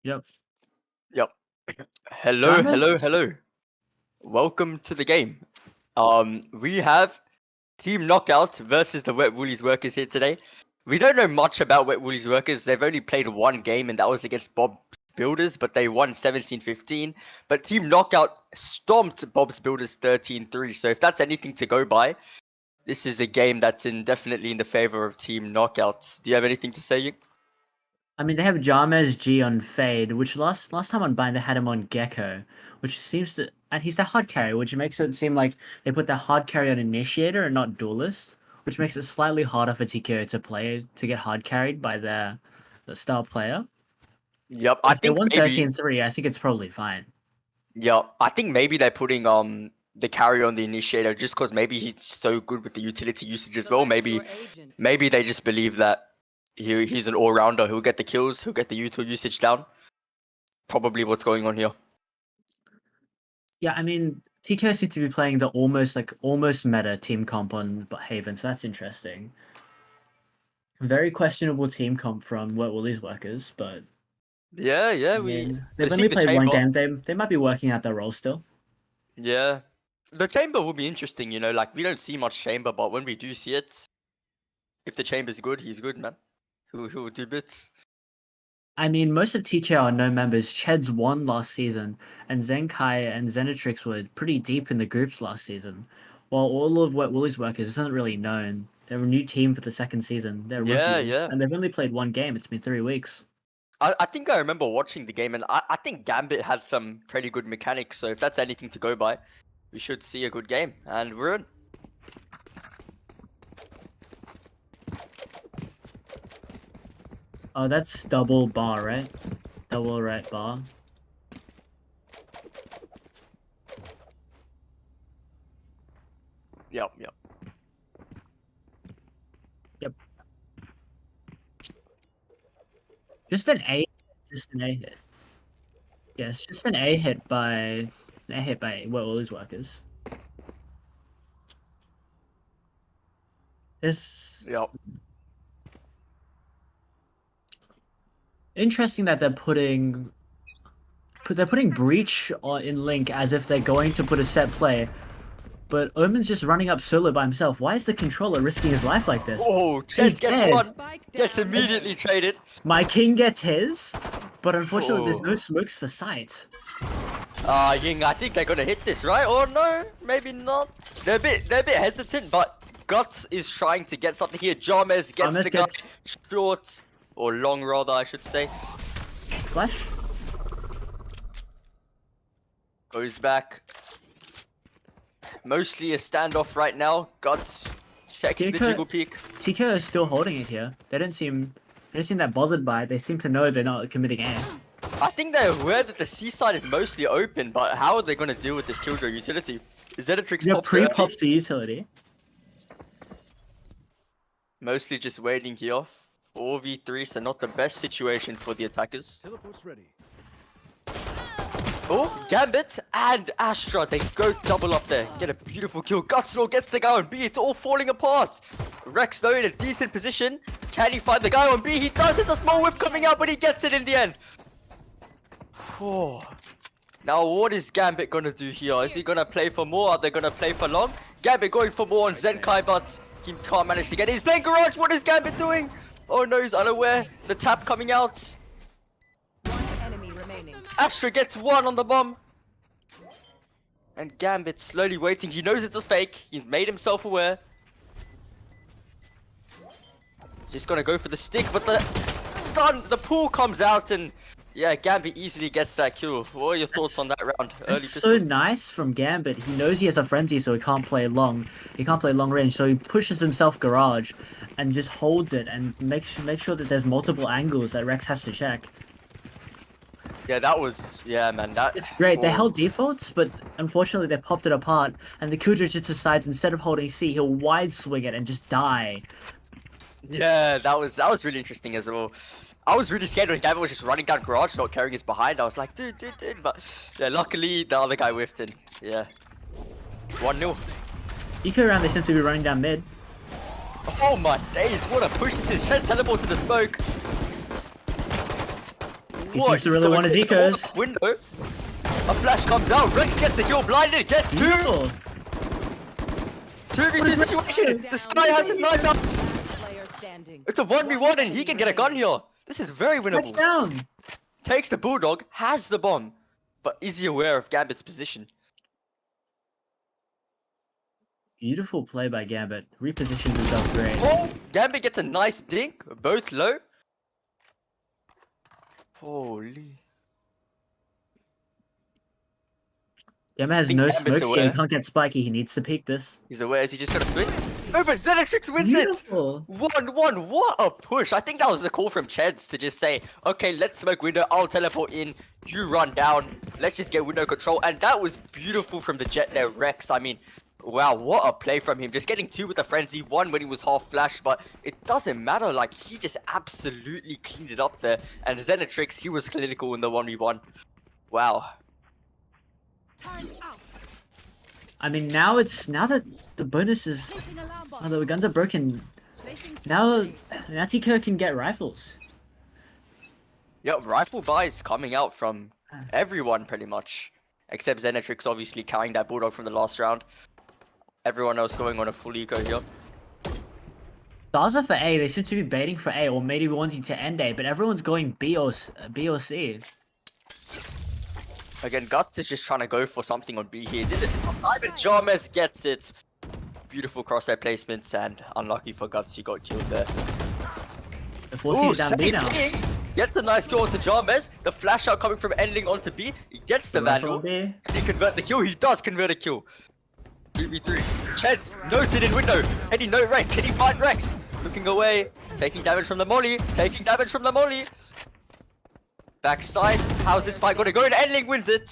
Yep. Yep. Hello, Dramas? hello, hello. Welcome to the game. We have Team Knockout versus the Wet Woolies Workers here today. We don't know much about Wet Woolies Workers. They've only played one game, and that was against Bob's Builders, but they won 17-15. But Team Knockout stomped Bob's Builders 13-3. So if that's anything to go by, this is a game that's definitely in the favor of Team Knockout. Do you have anything to say, Ying? I mean, they have Jarmez G on Fade, which last time on Bind they had him on Gecko, which seems to... And he's the hard carry, which makes it seem like they put the hard carry on Initiator and not Duelist, which makes it slightly harder for TKO to play, to get hard carried by the star player. Yep, I If they think won maybe... 13-3, I think it's probably fine. Yeah, I think maybe they're putting the carry on the initiator just because maybe he's so good with the utility usage as well. Maybe they just believe that he's an all rounder. He'll get the kills. He'll get the util usage down. Probably what's going on here. Yeah, I mean, TKO seem to be playing the almost meta team comp on Haven, so that's interesting. Very questionable team comp from Wet Woolies Workers, but Yeah, I mean, they've only played one game. They might be working out their role still. Yeah, the chamber will be interesting. You know, like we don't see much chamber, but when we do see it, if the chamber's good, he's good, man. Who do bits. I mean, most of TKO are no members. Cheds won last season, and Zenkai and Zenetrix were pretty deep in the groups last season. While all of Wet Woolies Workers isn't really known. They're a new team for the second season. They're rookies, Yeah. and they've only played one game. It's been 3 weeks. I think I remember watching the game, and I think Gambit had some pretty good mechanics. So if that's anything to go by, we should see a good game, and we're in. Oh, that's double bar, right? Double right bar. Yep. Just an A hit. Yes, just an A hit by Wet Woolies Workers. Yep. Interesting that they're putting Breach in Link as if they're going to put a set play, but Omen's just running up solo by himself. Why is the controller risking his life like this? Oh, Chess gets one. Gets immediately traded. My king gets his, but unfortunately there's no smokes for sight. Ying, I think they're gonna hit this, right? Or no, maybe not. They're a bit hesitant, but Guts is trying to get something here. Jarmez gets the guy short, or long rather, I should say. Flash. Goes back. Mostly a standoff right now. Guts checking the jiggle peek. TKO is still holding it here. They don't seem that bothered by it. They seem to know they're not committing aim. I think they're aware that the seaside is mostly open, but how are they going to deal with this killjoy utility? Is Zenetrix pre-pops the utility. Mostly just waiting here. 4v3, so not the best situation for the attackers. Teleport's ready. Oh, Gambit and Astra, they go double up there. Get a beautiful kill. Gutslaw gets the guy on B. It's all falling apart. Rex, though, in a decent position. Can he find the guy on B? He does. There's a small whip coming out, but he gets it in the end. Oh. Now, what is Gambit going to do here? Is he going to play for more? Are they going to play for long? Gambit going for more on Zenkai, but he can't manage to get it. He's playing Garage. What is Gambit doing? Oh, no, he's unaware. The tap coming out. Astra gets one on the bomb. And Gambit slowly waiting. He knows it's a fake. He's made himself aware. Just gonna go for the stick, but the stun, the pool comes out, and yeah, Gambit easily gets that kill. What are your thoughts on that round? It's so nice from Gambit. He knows he has a frenzy, so he can't play long. He can't play long range, so he pushes himself garage and just holds it and makes sure that there's multiple angles that Rex has to check. Yeah, that was... Yeah, man, that... It's great. They held defaults, but unfortunately they popped it apart, and the Killjoy just decides instead of holding C, he'll wide swing it and just die. Yeah, that was really interesting as well. I was really scared when Gambit was just running down garage, not carrying his behind. I was like, dude. But yeah, luckily the other guy whiffed in. Yeah. 1-0. Eco round, they seem to be running down mid. Oh my days, what a push this is. Shed teleport to the smoke. He seems to really want his ecos. Window. A flash comes out. Rex gets the kill. Blinded. Gets 2. Beautiful. 2v2 situation. The Sky has his knife out. It's a 1v1 and he can get a gun here. This is very winnable. Down. Takes the Bulldog. Has the bomb. But is he aware of Gambit's position? Beautiful play by Gambit. Repositions himself great. Oh, Gambit gets a nice dink. Both low. Holy. Gambit has no smokes here. He can't get spiky. He needs to peek this. He's aware. Is he just gonna swing? Oh, but Xenatrix wins Beautiful. it! 1-1. What a push. I think that was the call from Cheds to just say, okay, let's smoke window. I'll teleport in. You run down. Let's just get window control. And that was beautiful from the Jet there, Rex. I mean, wow, what a play from him. Just getting 2 with a frenzy. 1 when he was half flashed, but it doesn't matter. Like, he just absolutely cleaned it up there. And Xenatrix, he was clinical in the 1v1. Wow. I mean, now that the bonus is, the guns are broken. Now TK can get rifles. Yep, rifle buys coming out from everyone pretty much, except Xenatrix obviously carrying that Bulldog from the last round. Everyone else going on a full eco here. Stars are for A. They seem to be baiting for A, or maybe wanting to end A, but everyone's going B or C. Again, Guts is just trying to go for something on B here. Did it time and Jarmes gets it. Beautiful crosshair placements and unlucky for Guts, he got killed there. They're forcing it down B now. Gets a nice kill onto Jarmes. The flash out coming from Endling onto B. He gets the Vandal. Can he convert the kill? He does convert a kill. 3v3. Cheds noted in window. Can he note Rex? Can he find Rex? Looking away. Taking damage from the molly. Taking damage from the molly. Backside. How's this fight gonna go? And Endling wins it.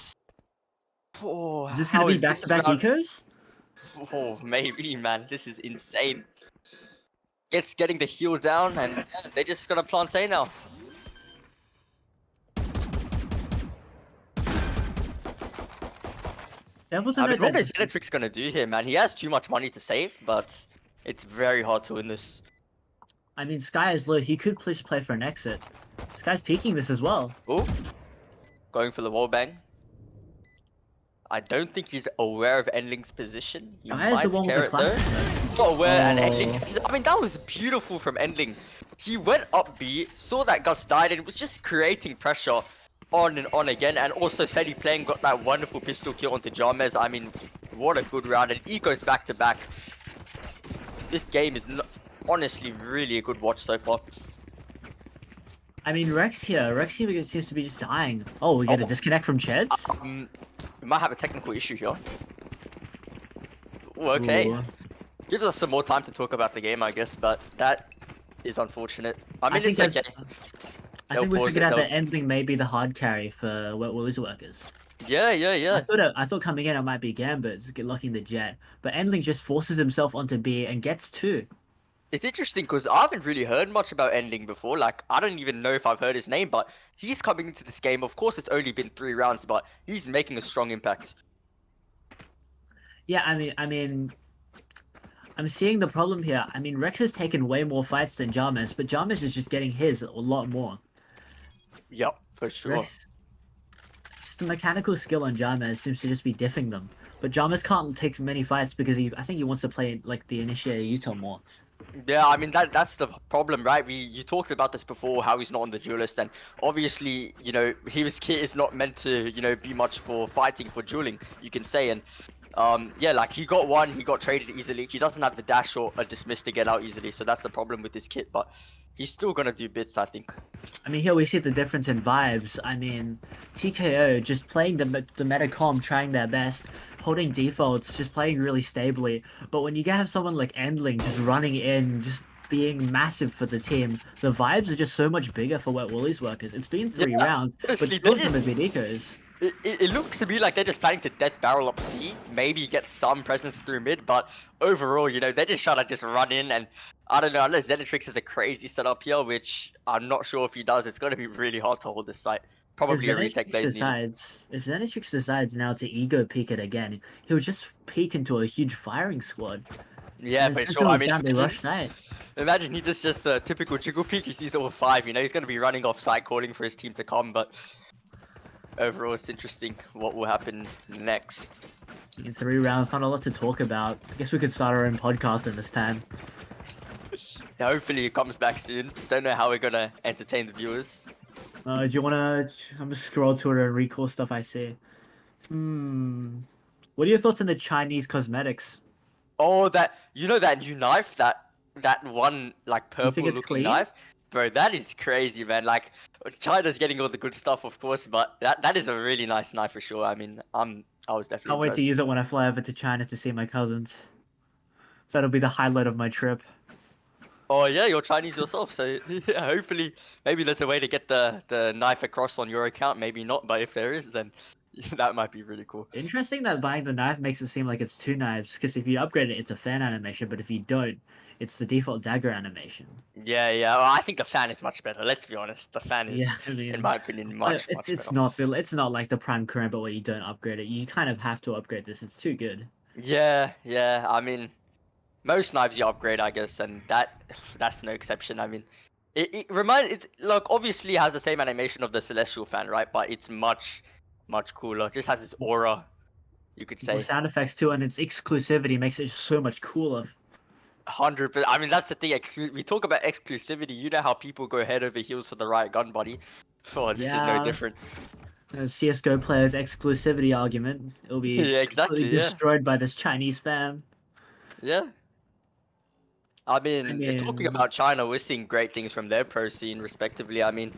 Oh, is this gonna be back-to-back ecos? Oh, maybe, man. This is insane. Getting the heal down, and yeah, they're just gonna plant A now. I mean, what is Xenatrix gonna do here, man? He has too much money to save, but it's very hard to win this. I mean, Sky is low. He could please play for an exit. Sky's peeking this as well. Oh, going for the wallbang. I don't think he's aware of Endling's position. He might care it though. He's not aware, and Endling. I mean, that was beautiful from Endling. He went up B, saw that Gus died, and was just creating pressure on and on again. And also, Seti playing got that wonderful pistol kill onto Jarmes. I mean, what a good round, and he goes back to back. This game is honestly really a good watch so far. I mean, Rex here seems to be just dying. Oh, we get a disconnect from Cheds? We might have a technical issue here. Ooh, okay. Ooh. Gives us some more time to talk about the game, I guess, but that is unfortunate. I mean, it's okay. I think we figured out that Endling may be the hard carry for Woolies workers. Yeah. I thought coming in it might be Gambit, get lucky in the Jet, but Endling just forces himself onto B and gets 2. It's interesting because I haven't really heard much about Endling before. Like, I don't even know if I've heard his name, but he's coming into this game. Of course, it's only been 3 rounds, but he's making a strong impact. Yeah, I mean, I'm seeing the problem here. I mean, Rex has taken way more fights than Jarmes, but Jarmes is just getting his a lot more. Yep, for sure. Rex, just the mechanical skill on Jarmes seems to just be diffing them. But Jarmes can't take many fights because I think he wants to play like the initiator util more. Yeah, I mean that's the problem, right? You talked about this before, how he's not on the duelist, and obviously, you know, his kit is not meant to, you know, be much for fighting, for dueling, you can say. And yeah, like he got 1, he got traded easily. He doesn't have the dash or a dismiss to get out easily, so that's the problem with this kit. But he's still gonna do bits, I think. I mean, here we see the difference in vibes. I mean, TKO just playing the metacom, trying their best, holding defaults, just playing really stably. But when you have someone like Endling just running in, just being massive for the team, the vibes are just so much bigger for Woolies workers. It's been 3 rounds, but 2 of them have been ecos. It looks to me like they're just planning to death barrel up C, maybe get some presence through mid, but overall, you know, they're just trying to just run in, and I don't know, unless Xenatrix has a crazy setup here, which I'm not sure if he does, it's going to be really hard to hold this site. Probably a retake base. If Xenatrix decides now to ego peek it again, he'll just peek into a huge firing squad. Yeah, And for as sure. I soon as mean, down, they rush side. imagine he does just a typical jiggle peek. He sees all 5. You know, he's gonna be running off site, calling for his team to come. But overall, it's interesting what will happen next. In 3 rounds, not a lot to talk about. I guess we could start our own podcast in this time. Yeah, hopefully he comes back soon. Don't know how we're gonna entertain the viewers. Do you wanna? I'm just scroll Twitter and recall stuff I see. What are your thoughts on the Chinese cosmetics? Oh, that new knife, that one like You think purple it's looking clean? knife, bro. That is crazy, man. Like China's getting all the good stuff, of course, but that is a really nice knife for sure. I mean, I was definitely Can't wait to impressed. use it when I fly over to China to see my cousins. That'll be the highlight of my trip. Oh yeah, you're Chinese yourself, so yeah. Hopefully, maybe there's a way to get the knife across on your account. Maybe not, but if there is, then that might be really cool. Interesting that buying the knife makes it seem like it's 2 knives, because if you upgrade it, it's a fan animation, but if you don't, it's the default dagger animation. Yeah, yeah. Well, I think the fan is much better. Let's be honest. The fan Yeah, is, I in mean, my opinion, but much it's much better. it's not like the Prime Current, but where you don't upgrade it. You kind of have to upgrade this. It's too good. Yeah, yeah. I mean, most knives you upgrade, I guess, and that's no exception. I mean, it like obviously has the same animation of the Celestial fan, right? But it's much cooler. It just has its aura, you could More say. sound effects too, and its exclusivity makes it so much cooler. 100%. I mean, that's the thing. We talk about exclusivity. You know how people go head over heels for the right gun, buddy. Oh, this is no Yeah, different. CS:GO players' exclusivity argument. It'll be Yeah, completely exactly. Yeah, destroyed by this Chinese fan. yeah. I I mean, if talking mean, about China, we're seeing great things from their pro scene, respectively. I mean,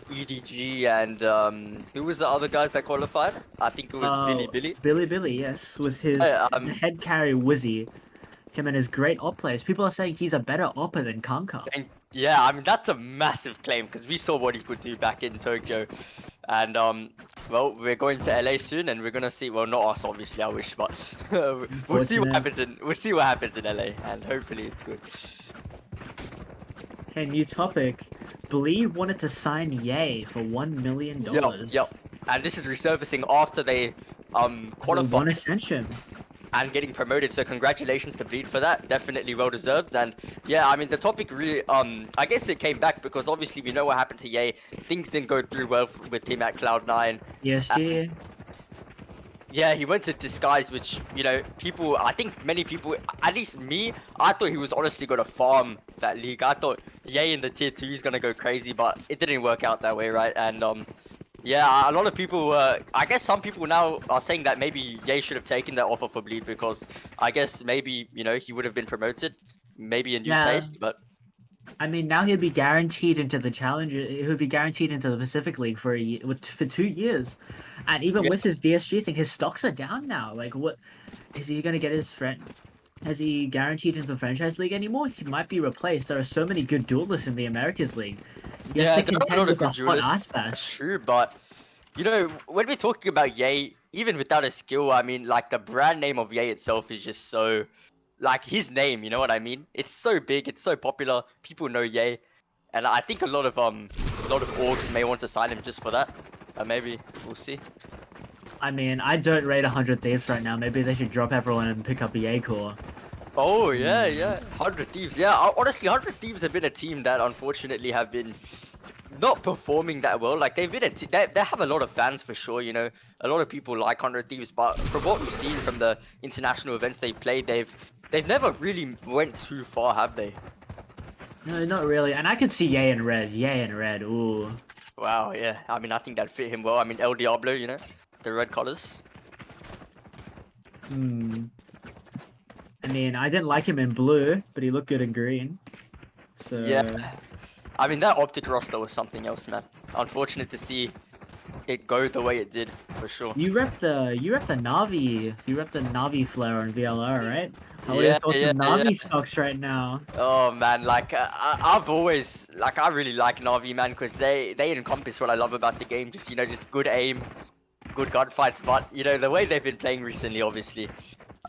EDG and who was the other guys that qualified? I think it was Billy Billy. Billy, yes, with his Uh, the um, head carry Wizzy, him and his great op players. People are saying he's a better opper than Kanka. and yeah, I mean that's a massive claim because we saw what he could do back in Tokyo, and well, we're going to LA soon, and we're gonna see. Well, not us, obviously. I wish, but we'll see what Unfortunate. happens in LA, and hopefully it's good. Hey, new topic. Bleed wanted to sign Ye for $1 million. Yep. And this is resurfacing after they One qualified ascension. and getting promoted. So congratulations to Bleed for that. Definitely well deserved. And yeah, I mean the topic really I guess it came back because obviously we know what happened to Ye. Things didn't go through well with him at Cloud9. ESG. Yeah, he went to Disguise, which, you know, I think many people, at least me, I thought he was honestly going to farm that league. I thought Ye in the tier 2 is going to go crazy, but it didn't work out that way, right? And yeah, a lot of people, I guess some people now are saying that maybe Ye should have taken that offer for Bleed because I guess maybe, you know, he would have been promoted. Maybe a new taste, but... I mean, now he'd be guaranteed into the Challenger. He would be guaranteed into the Pacific League for for 2 years, and even with his DSG thing, his stocks are down now. Like, what is he gonna get his friend? Has he guaranteed into the franchise league anymore? He might be replaced. There are so many good duelists in the Americas League. He has to there are a contend lot with of a good hot duelists, ass that's pass. true, but you know, when we're talking about Ye, even without a skill, I mean, like the brand name of Ye itself is just so, like his name, you know what I mean? It's so big, it's so popular, people know Ye, and I think a lot of orgs may want to sign him just for that. Maybe we'll see. I mean, I don't rate 100 Thieves right now. Maybe they should drop everyone and pick up EA Core. Oh yeah, 100 Thieves. Yeah, honestly, 100 Thieves have been a team that unfortunately have been not performing that well. Like they've been they have a lot of fans for sure. You know, a lot of people like 100 Thieves, but from what we've seen from the international events they've played, they've never really went too far, have they? No, not really. And I could see Ye in red. Ye in red. Ooh. Wow. Yeah. I mean, I think that fit him well. I mean, El Diablo. You know, the red colors. I mean, I didn't like him in blue, but he looked good in green. So Yeah. I mean, that optic roster was something else, man. Unfortunate to see it go the way it did, for sure. you rep the Navi flare on VLR, right? How are your thoughts on Navi stocks right now? Oh man, like I've always I really like Navi, man, because they encompass what I love about the game. Just, you know, just good aim, good gunfights. But you know, the way they've been playing recently, obviously,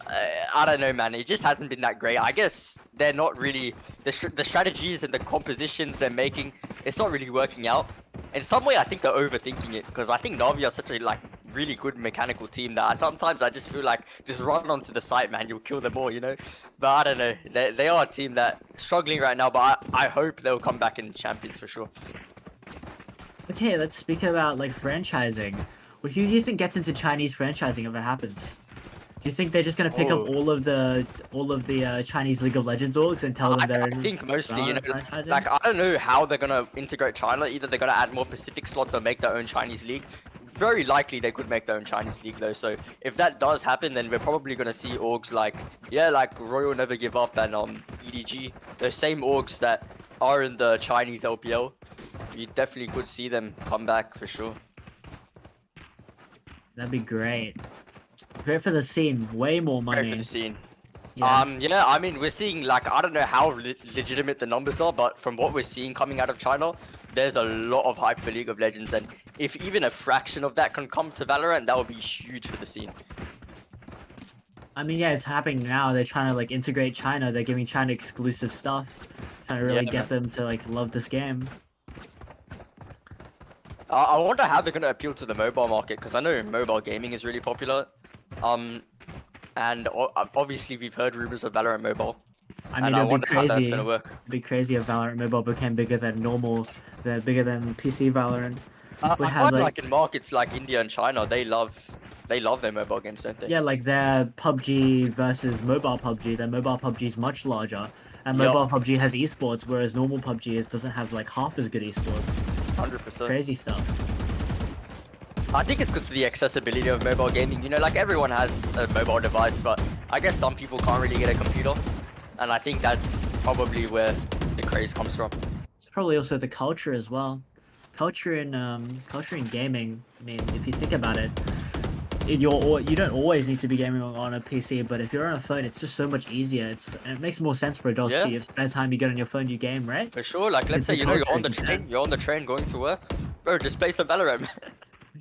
I don't know, man. It just hasn't been that great. I guess they're not really the strategies and the compositions they're making. It's not really working out. In some way, I think they're overthinking it because I think Navi are such a really good mechanical team that sometimes I just feel like just run onto the site, man, you'll kill them all, you know. But I don't know. They are a team that struggling right now, but I hope they'll come back in champions for sure. Okay, let's speak about like franchising. Who do you think gets into Chinese franchising if it happens? Do you think they're just gonna pick up Oh. all of the Chinese League of Legends orgs and tell them they're I think mostly, you know, Valorant franchising? like I don't know how they're gonna integrate China. Either they're gonna add more Pacific slots or make their own Chinese league. Very likely they could make their own Chinese league though. So if that does happen, then we're probably gonna see orgs like like Royal Never Give Up and EDG, those same orgs that are in the Chinese LPL. You definitely could see them come back for sure. That'd be great. Great for the scene. Way more money. Great for the scene. Yes. Yeah, I mean, we're seeing, like, I don't know how legitimate the numbers are, but from what we're seeing coming out of China, there's a lot of hype for League of Legends, and if even a fraction of that can come to Valorant, that would be huge for the scene. I mean, yeah, it's happening now. They're trying to like integrate China. They're giving China exclusive stuff, trying to really Yeah, get them to like love this game. I wonder how they're going to appeal to the mobile market, because I know mobile gaming is really popular. And obviously we've heard rumors of Valorant Mobile. I mean, and I it'd be wonder how that's crazy. going to work. It'd be crazy if Valorant Mobile became bigger than normal, bigger than PC Valorant. I find like in markets like India and China, they love their mobile games, don't they? Yeah, like their PUBG versus mobile PUBG. Their mobile PUBG is much larger, and mobile PUBG has esports, whereas normal PUBG doesn't have like half as good esports. 100%. Crazy stuff. I think it's because of the accessibility of mobile gaming. You know, like everyone has a mobile device, but I guess some people can't really get a computer, and I think that's probably where the craze comes from. It's probably also the culture as well. Culture in gaming. I mean, if you think about it, you don't always need to be gaming on a PC, but if you're on a phone, it's just so much easier. It makes more sense for adults Yeah. too. If spare time you get on your phone, you game, right? For sure. Like, let's It's say the you know you're culture on the in train, Japan. you're on the train going to work, bro. Just play some Valorant.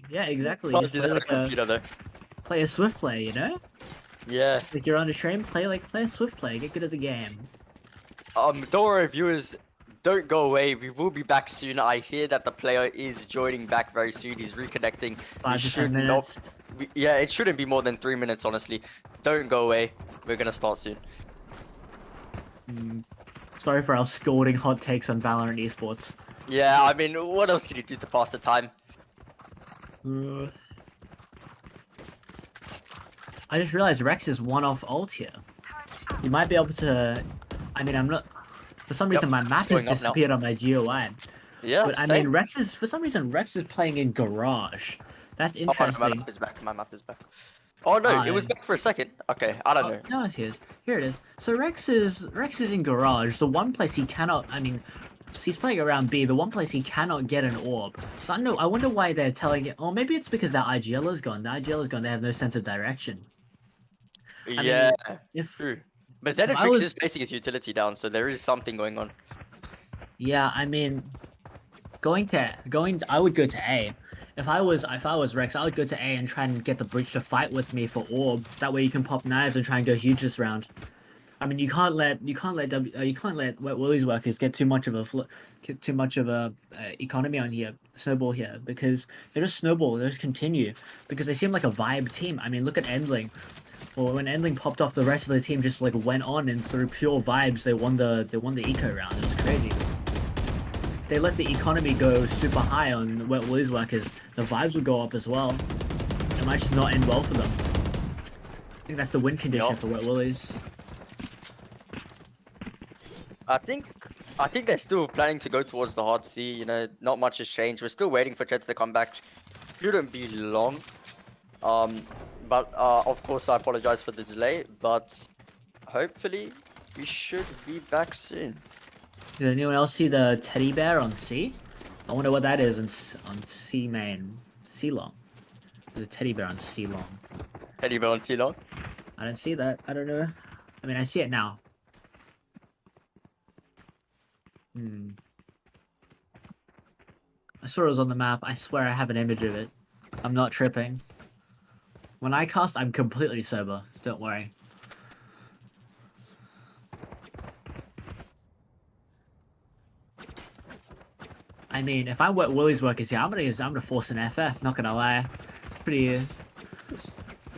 Yeah, exactly. Can't Just do play that on a like a computer though. play a Swift play, you know? Yeah. Just like you're on a train, play a Swift play, get good at the game. Don't worry, viewers. Don't go away. We will be back soon. I hear that the player is joining back very soon. He's reconnecting. 5 to 10 minutes. Yeah, it shouldn't be more than 3 minutes, honestly. Don't go away. We're gonna start soon. Sorry for our scolding hot takes on Valorant esports. Yeah, I mean, what else can you do to pass the time? I just realized Rex is one off ult here. You might be able to. I mean, I'm not. For some reason, my map has Going up now. disappeared on my GUI. Yeah, But I same. mean, for some reason, Rex is playing in Garage. That's Oh, my interesting. map is back. My map is back. Oh no, it was back for a second. Okay, I don't know. No, here it is. So Rex is in Garage. The one place he cannot. I mean, he's playing around B. The one place he cannot get an orb. So I wonder why they're telling it. Or maybe it's because their IGL is gone. The IGL is gone. They have no sense of direction. Yeah, If true. But then if I Netflix was- is basing his utility down, so there is something going on. Yeah, I mean, I would go to A. If I was Rex, I would go to A and try and get the bridge to fight with me for orb. That way you can pop knives and try and go huge this round. I mean, you can't let Woolies workers get too much of a economy on here, snowball here, because they just snowball, they just continue, because they seem like a vibe team. I mean, look at Endling. Well, when Endling popped off, the rest of the team just like went on, and through pure vibes, they won the eco round. It was crazy. They let the economy go super high on Wet Woolies workers, the vibes would go up as well. It might just not end well for them. I think that's the win condition for Wet Woolies. I think they're still planning to go towards the hard C. You know, not much has changed. We're still waiting for Jets to come back. Shouldn't be long. But of course I apologize for the delay. But hopefully we should be back soon. Did anyone else see the teddy bear on C? I wonder what that is on C main. C long. There's a teddy bear on C long. Teddy bear on T-Long? I didn't see that. I don't know. I mean, I see it now. I saw it was on the map. I swear I have an image of it. I'm not tripping. When I cast, I'm completely sober. Don't worry. I mean, if I work Woolies workers here, I'm gonna force an FF. Not gonna lie. pretty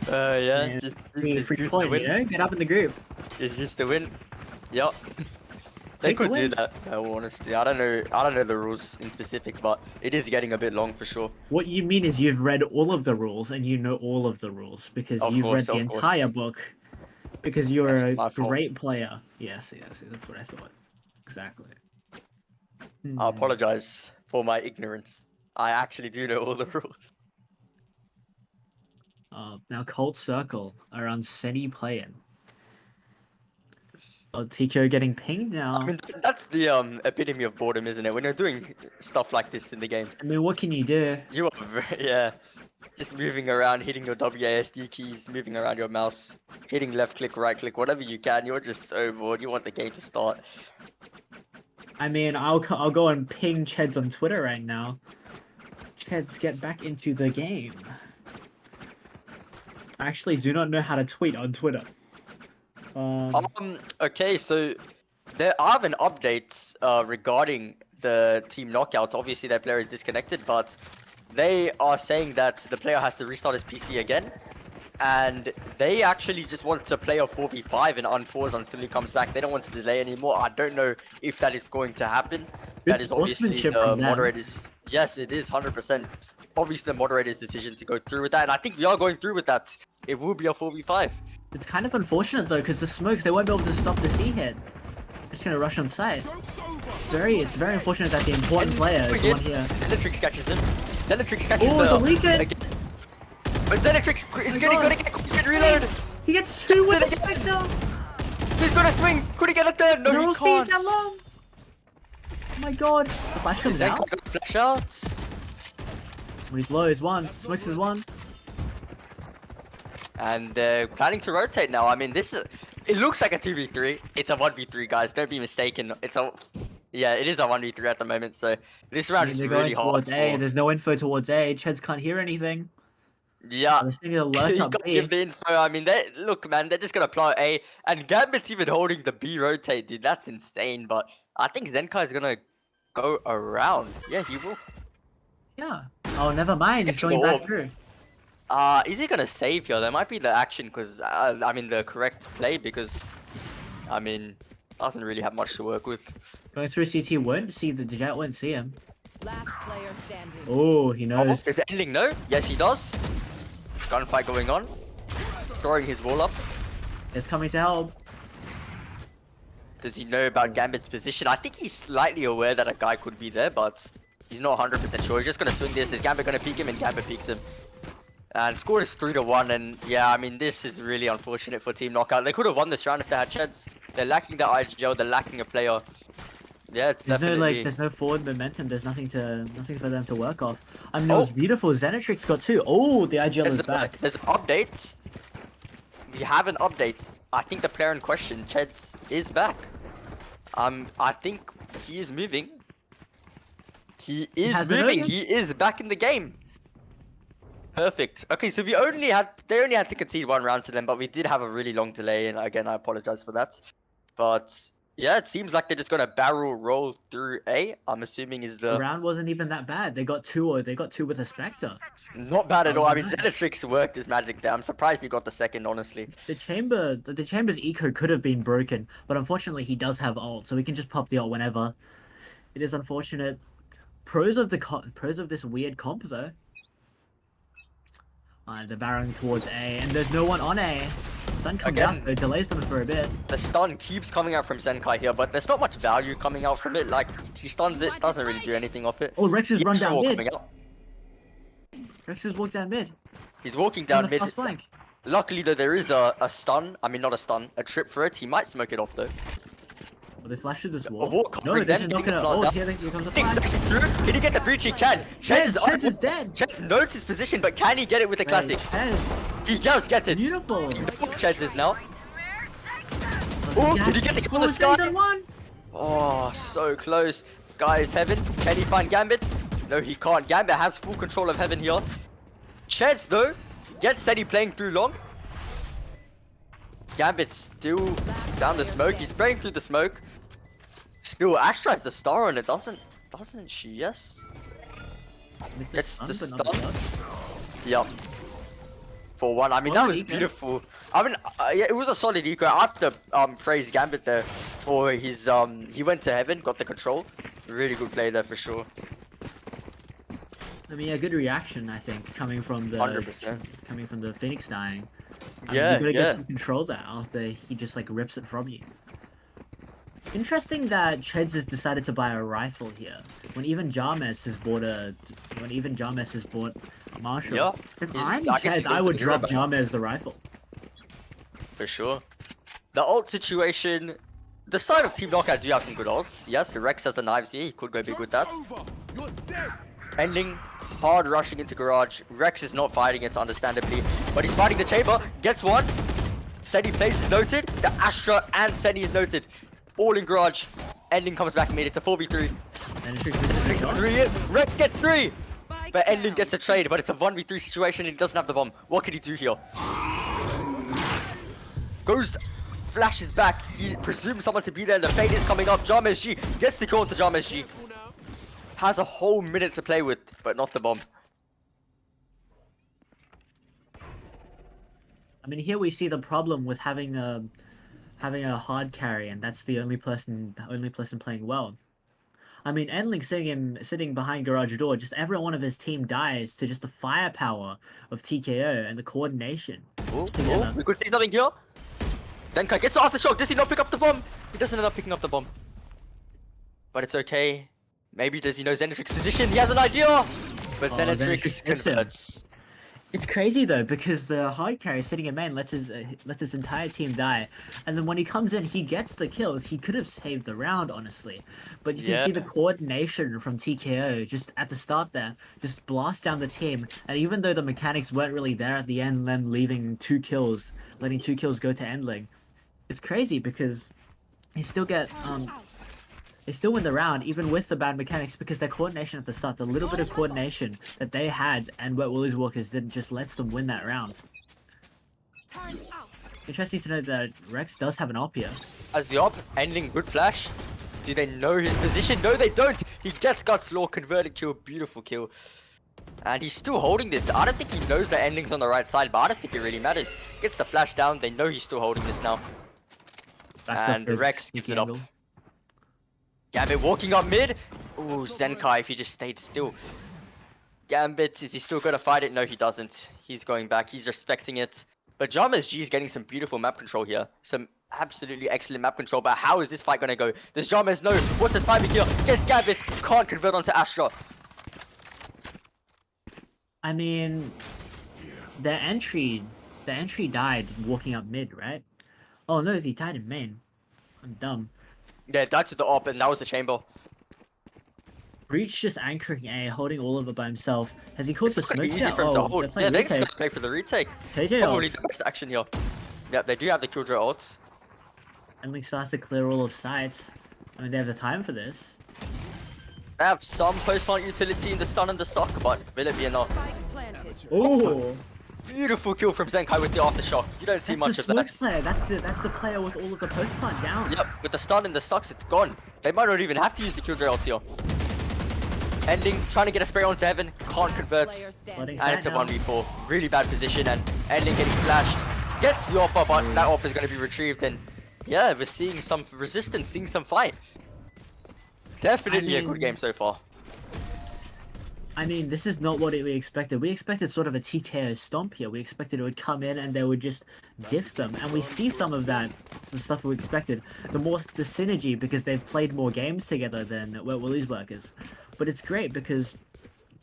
Yeah. pretty Just free use the point, win. you know? Get up in the group. It's just the win. Yep. They Take the could do win. that, in all honesty. I don't know the rules in specific, but it is getting a bit long for sure. What you mean is you've read all of the rules and you know all of the rules because Of you've read course, the of course. entire book because you're That's a my fault. great player. Yes, that's what I thought. Exactly. I apologize for my ignorance. I actually do know all the rules. Now Cold Circle are on Seni playing. Oh, Tico getting pinged now. I mean, that's the epitome of boredom, isn't it? When you're doing stuff like this in the game, what can you do? you are very, just moving around, hitting your WASD keys, moving around your mouse, hitting left click, right click, whatever you can. You're just so bored. You want the game to start. I mean, I'll go and ping Cheds on Twitter right now. Cheds, get back into the game. I actually do not know how to tweet on Twitter. Okay, so I have an update regarding the team knockout. Obviously, that player is disconnected, but they are saying that the player has to restart his PC again, and they actually just want to play a 4v5 and unpause until he comes back. They don't want to delay anymore. I don't know if that is going to happen. That Good is obviously sportsmanship the from them. moderator's. Yes, it is 100%. Obviously, the moderator's decision to go through with that, and I think we are going through with that. It will be a 4v5. It's kind of unfortunate though, because the smokes, they won't be able to stop the C hit. Just gonna rush on site. It's very unfortunate that the important player is the one here. Zenetrix catches him. Zenetrix catches Oh, the weekend! again. But Zenetrix is gonna get quick reload. He gets two with the Spectre! He's gonna swing. Could he get a third? No, he C's can't. that long! Oh my god. The flash comes Zenkai out. got flash out. When he's low, he's one. Smokes is one. And they're planning to rotate now. I mean, it looks like a 2v3. It's a 1v3, guys. Don't be mistaken. It is a 1v3 at the moment. So this round is They're really going towards hard. A. There's no info towards A. Cheds can't hear anything. Yeah. They're sending a lurk You up gotta B. give the info. I mean, look, man, they're just gonna play A, and Gambit's even holding the B rotate, dude. That's insane. But I think Zenkai is gonna go around. Yeah, he will. Yeah. Oh, never mind. He's going back through. Is he gonna save here? There might be the action, because I mean the correct play, because I mean doesn't really have much to work with. Going through CT won't see the Jet won't see him. Last player standing. Oh, he knows. Is it ending? No. Yes, he does. Gunfight going on. Throwing his wall up. It's coming to help. Does he know about Gambit's position? I think he's slightly aware that a guy could be there, but he's not 100% sure. He's just gonna swing this. Is Gambit gonna peek him? And Gambit peeks him. And score is 3-1, and yeah, I mean, this is really unfortunate for Team Knockout. They could have won this round if they had Cheds. They're lacking the IGL, they're lacking a player. Yeah, it's definitely... There's no forward momentum, there's nothing for them to work off. I mean, it was beautiful, Zenetrix got two. Oh, the IGL is back. There's updates. We have an update. I think the player in question, Cheds, is back. I think he is moving. He is moving, he is back in the game. Perfect. Okay, so they only had to concede one round to them, but we did have a really long delay, and again, I apologize for that. But yeah, it seems like they're just gonna barrel roll through A. I'm assuming is the round wasn't even that bad. They got two with a Spectre. Not bad at all. I mean, nice. Zenetrix worked his magic there. I'm surprised he got the second, honestly. The chamber's eco could have been broken, but unfortunately he does have ult, so we can just pop the ult whenever. It is unfortunate. Pros of this weird comp though. They're barreling towards A, and there's no one on A. Stun comes out, though, delays them for a bit. The stun keeps coming out from Zenkai here, but there's not much value coming out from it. Like, he stuns it, doesn't really do anything off it. Oh, Rex has run down mid. Coming out. Rex has walked down mid. He's walking down mid. Flank. Luckily, though, there is a stun. I mean, not a stun, a trip for it. He might smoke it off, though. Well, they flashed through this wall. No, this is not gonna. Oh, here comes the flash. Can he get the breach? He can. Cheds is dead. Cheds knows his position, but can he get it with the classic? Cheds. He just gets it. Beautiful. He knows what Cheds is now. Oh, can he get the kill on the sky? Oh, so close. Guys, Heaven, can he find Gambit? No, he can't. Gambit has full control of Heaven here. Cheds, though, gets Steady playing through long. Gambit's still down the smoke. He's spraying through the smoke. Still, Astra has the star on it, doesn't she? Yes. It's the stun. Yup. for one. I mean, that Solid was eco. beautiful. I mean, yeah, it was a solid eco. I have to praise Gambit there for his he went to heaven, got the control. Really good play there for sure. I mean, a good reaction, I think, coming from the 100%. Phoenix dying. I mean, Yeah, you gotta yeah. get some control there after he just like rips it from you. Interesting that Cheds has decided to buy a rifle here when even Jarmes has bought Marshall. Yeah. If He's- I'm I guess he's Cheds, going I for would the hero drop back. Jarmes the rifle. For sure. The ult situation. The side of Team Knockout do have some good ults. Yes, Rex has the knives here. He could go big with that. Ending hard rushing into garage. Rex is not fighting it, understandably, but he's fighting the chamber. Gets one. Seni plays is noted. The Astra and Seni is noted. All in garage. Ending comes back mid. It's a 4v3. And it's 3 is. Rex gets 3. Spike But Ending down. gets a trade, but it's a 1v3 situation and he doesn't have the bomb. What can he do here? Goes, flashes back. He presumes someone to be there. The fade is coming up. Jarmes G gets the kill onto Jarmes G. Has a whole minute to play with, but not the bomb. I mean, here we see the problem with having a hard carry, and that's the only person playing well. I mean, Endling sitting behind garage door, just every one of his team dies to just the firepower of TKO and the coordination. Oh, together. we could see something here. Zenkai gets the aftershock. Does he not pick up the bomb? He doesn't end up picking up the bomb. But it's okay. Maybe does he know Xenetrix's position? He has an idea! But Oh, Xenetrix Xenetrix gets him. converts. It's crazy though, because the hard carry sitting in main lets his entire team die, and then when he comes in, he gets the kills. He could have saved the round, honestly, but you can see Yeah. the coordination from TKO just at the start there, just blast down the team. And even though the mechanics weren't really there at the end, them leaving 2 kills, letting 2 kills go to Endling, it's crazy because he still they still win the round, even with the bad mechanics, because their coordination at the start, the little bit of coordination that they had and what Woolies Walkers did just lets them win that round. Time out. Interesting to know that Rex does have an op here. As the op, Ending, good flash. Do they know his position? No, they don't. He gets Guts Law, converted kill, beautiful kill. And he's still holding this. I don't think he knows that Ending's on the right side, but I don't think it really matters. Gets the flash down, they know he's still holding this now. That's And a Rex sneaky gives it up. angle. Gambit walking up mid. Ooh, Zenkai if he just stayed still. Gambit, is he still gonna fight it? No, he doesn't. He's going back. He's respecting it. But Jarmes G is getting some beautiful map control here. Some absolutely excellent map control. But how is this fight gonna go? Does Jarmes know what's the timing here? Gets Gambit. Can't convert onto Astra. I mean, the entry died walking up mid, right? Oh no, he died in main. I'm dumb. Yeah, that's to the op, and that was the chamber. Breach just anchoring A, holding all of it by himself. Has he called for It's quite smoke easy yet? for him to Oh, they're hold. Yeah, playing they're just retake. gonna play for the retake. KJ Probably ults. the best action here. Yep, they do have the Killjoy ults. Endling starts to clear all of sites. I mean, they have the time for this. They have some post-plant utility in the stun and the stock, but will it be enough? Spike planted. Oh, Beautiful kill from Zenkai with the aftershock. You don't see that's much the of smoke that. player. That's the player with all of the post plant down. Yep, with the stun and the stocks, it's gone. They might not even have to use the Killjoy ult here. Ending, trying to get a spray onto Heaven, can't convert. Player Letting standing. And it's a now. 1v4. Really bad position, and Ending getting flashed. Gets the offer, but that offer is going to be retrieved, and yeah, we're seeing some resistance, seeing some fight. Definitely a good game so far. I mean, this is not what we expected. We expected sort of a TKO stomp here. We expected it would come in and they would just diff them. And we see some of that, some stuff we expected. The synergy, because they've played more games together than Wet Woolies workers. But it's great because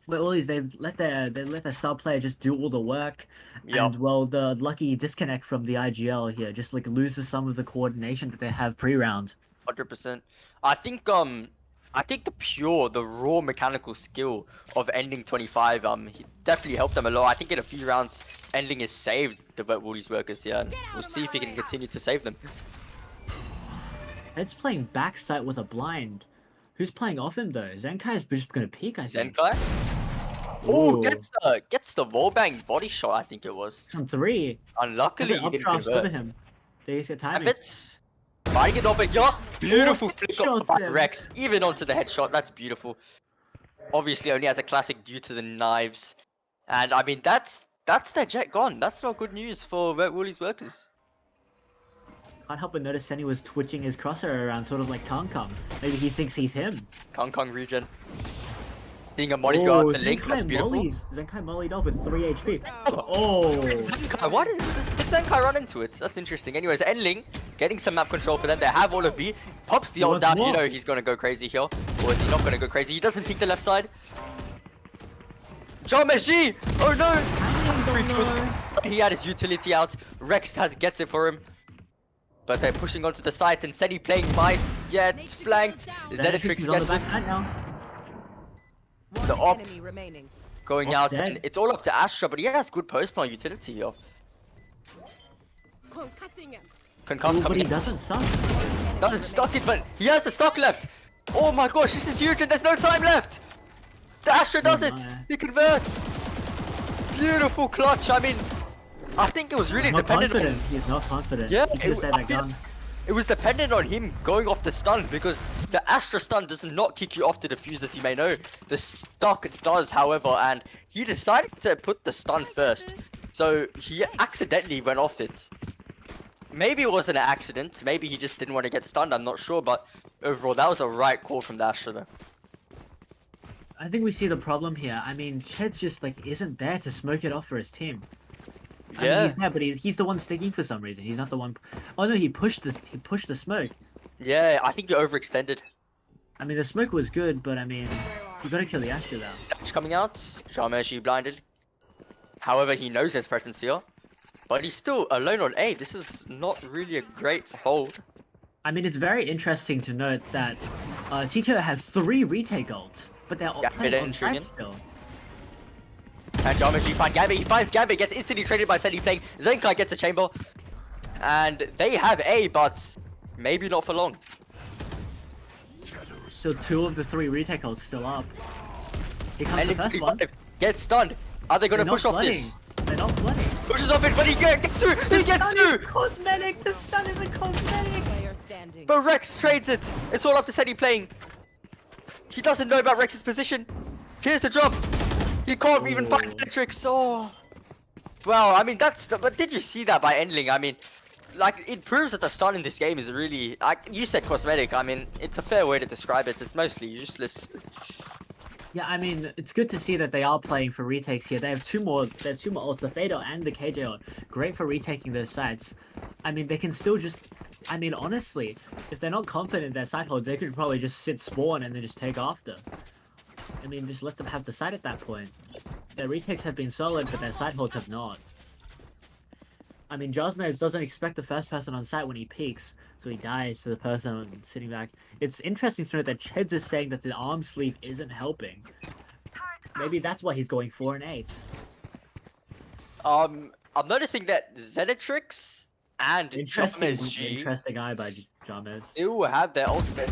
Wet Woolies, they've let their star player just do all the work. Yup. And well, the lucky disconnect from the IGL here just like loses some of the coordination that they have pre-round. 100%. I think the raw mechanical skill of Ending 25, he definitely helped them a lot. I think in a few rounds, Ending has saved the Wet Woolies workers here, and we'll see if he can continue to save them. It's playing backside with a blind. Who's playing off him though? Zenkai's just gonna peek, I think. Zenkai? Ooh. Oh, gets the wallbang body shot, I think it was. From 3. Unluckily, he didn't Updrafts over convert. him. They get timing. Habits. Fighting it off it, yeah. Beautiful flick headshots by him. Rex, even onto the headshot. That's beautiful. Obviously, only as a classic due to the knives, and I mean that's That's their jet gone. That's not good news for Woolies workers. Can't help but notice Senny was twitching his crosshair around, sort of like Kong Kong. Maybe he thinks he's him. Kong Kong regen. Seeing a Mori go out the link, that's beautiful. Zenkai mollied off with 3 HP. Oh. Oh! Zenkai, why did Zenkai run into it? That's interesting. Anyways, Endling getting some map control for them. They have all of B. Pops the ult down. You know he's gonna go crazy here. Or is he not gonna go crazy? He doesn't peek the left side. Jom SG! Oh no! He had his utility out. Rex gets it for him. But they're pushing onto the site and Seti playing fights. Gets flanked. Zenetrix on the gets back it. side now. The One op enemy remaining. going Op out. dead. And it's all up to Astra, but he has good post-plan utility here. Concuss Ooh, but coming he in. doesn't suck. Doesn't stock it, but he has the stock left. Oh my gosh, this is huge and there's no time left. The Astra does it. my. He converts. Beautiful clutch. I mean, I think it was really Not dependent on... confident. He's not confident. Yeah, he could have saved that gun. It was dependent on him going off the stun because the Astra stun does not kick you off the defuse, as you may know. The stock does, however, and he decided to put the stun first. So he accidentally went off it. Maybe it wasn't an accident. Maybe he just didn't want to get stunned. I'm not sure, but overall, that was a right call from the Astra though. I think we see the problem here. I mean, Ched's just like isn't there to smoke it off for his team. I mean, he's there, but he's the one sticking for some reason. He's not the one. Oh no, he pushed the smoke. Yeah, I think he overextended. I mean, the smoke was good, but I mean, you gotta kill the Astra though. Dash coming out. Shameshi blinded. However, he knows his presence here. But he's still alone on A. This is not really a great hold. I mean, it's very interesting to note that TKO had 3 retake ults, but they're all playing on site still. And Shameshi finds Gambit. He finds Gambit, gets instantly traded by Seti playing. Zenkai gets a chamber. And they have A, but maybe not for long. So 2 of the 3 retake ults still up. Here comes the first one. Gets stunned. Are they gonna push off this? They're not flooding. Pushes off it, but he gets through! He gets through! Cosmetic! The stun is a cosmetic! Player standing. But Rex trades it! It's all up to Seti playing. He doesn't know about Rex's position. Here's the drop. He can't even find Zenetrix. Oh. Well, I mean, but did you see that by Endling? I mean, like, it proves that the stun in this game is really, like, you said cosmetic. I mean, it's a fair way to describe it. It's mostly useless. Yeah, I mean, it's good to see that they are playing for retakes here. They have two more ults, the Fado and the KJ ult. Great for retaking those sites. I mean, they can still just... I mean, honestly, if they're not confident in their site hold, they could probably just sit spawn and then just take after. I mean, just let them have the site at that point. Their retakes have been solid, but their site holds have not. I mean, Josmez doesn't expect the first person on site when he peeks, so he dies to the person sitting back. It's interesting to note that Cheds is saying that the arm sleeve isn't helping. Maybe that's why he's going 4 and 8. I'm noticing that Zenetrix and Interesting eye by Josmez. still have their ultimate.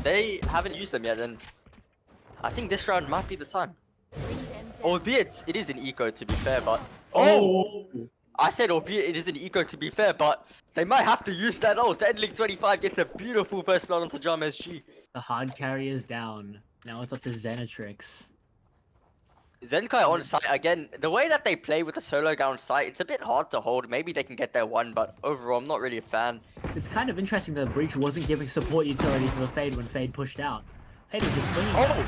They haven't used them yet, and I think this round might be the time. Albeit it is an eco, to be fair, but oh! I said albeit it is an eco, to be fair, but they might have to use that ult. Endling 25 gets a beautiful first blood onto Jam SG. The hard carry is down. Now it's up to Zenetrix. Zenkai on site again. The way that they play with the solo guy on site, it's a bit hard to hold. Maybe they can get their one, but overall, I'm not really a fan. It's kind of interesting that Breach wasn't giving support utility to the Fade when Fade pushed out. Fade was just swinging.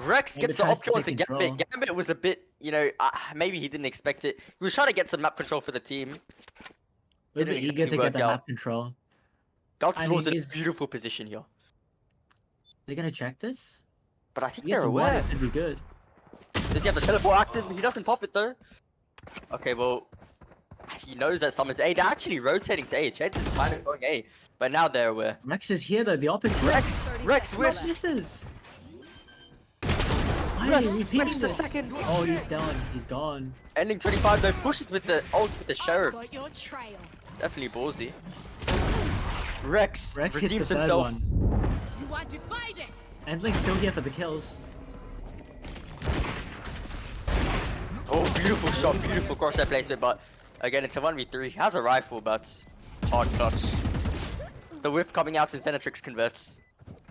Rex gets the option onto control. Gambit. Gambit was a bit, you know, maybe he didn't expect it. He was trying to get some map control for the team. Really eager to get the map control. Galt's in a beautiful position here. They're gonna check this? But I think He gets they're a one, aware. it could be good. Does he have the teleport active? He doesn't pop it though. Okay, well, he knows that someone's A. They're actually rotating to A. Cheds is kind of going A, but now they're aware. Rex is here though, the opposite. Rex whiffs. Misses. Why are you repeating the this? second. Oh, he's done. He's gone. Ending 25 though, pushes with the ult with the sheriff. Got your trail. Definitely ballsy. Rex Rex hits the redeems third himself. one. You are divided. Endling's still here for the kills. Oh, beautiful shot, beautiful crosshair placement, but again, it's a 1v3. He has a rifle, but hard clutch. The whip coming out and Zenetrix converts.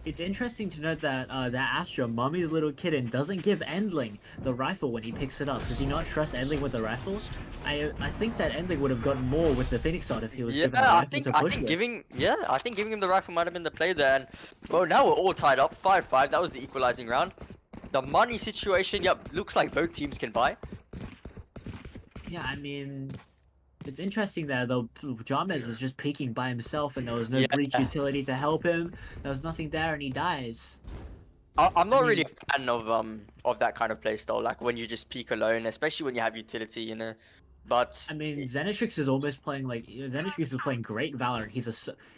It's interesting to note that that Astra, Mommy's little kitten, doesn't give Endling the rifle when he picks it up. Does he not trust Endling with the rifle? I think that Endling would have gotten more with the Phoenix shot if he was given a Yeah, rifle to push with. giving him the rifle might have been the play there. And well, now we're all tied up, 5-5. That was the equalizing round. The money situation, yep, looks like both teams can buy. Yeah, I mean, it's interesting that though Jarmez was just peeking by himself and there was no Yeah. breach utility to help him. There was nothing there and he dies. I'm not I really mean- a fan of that kind of play style, like when you just peek alone, especially when you have utility, you know. But I mean, Xenatrix is almost playing like Xenatrix is playing great Valorant.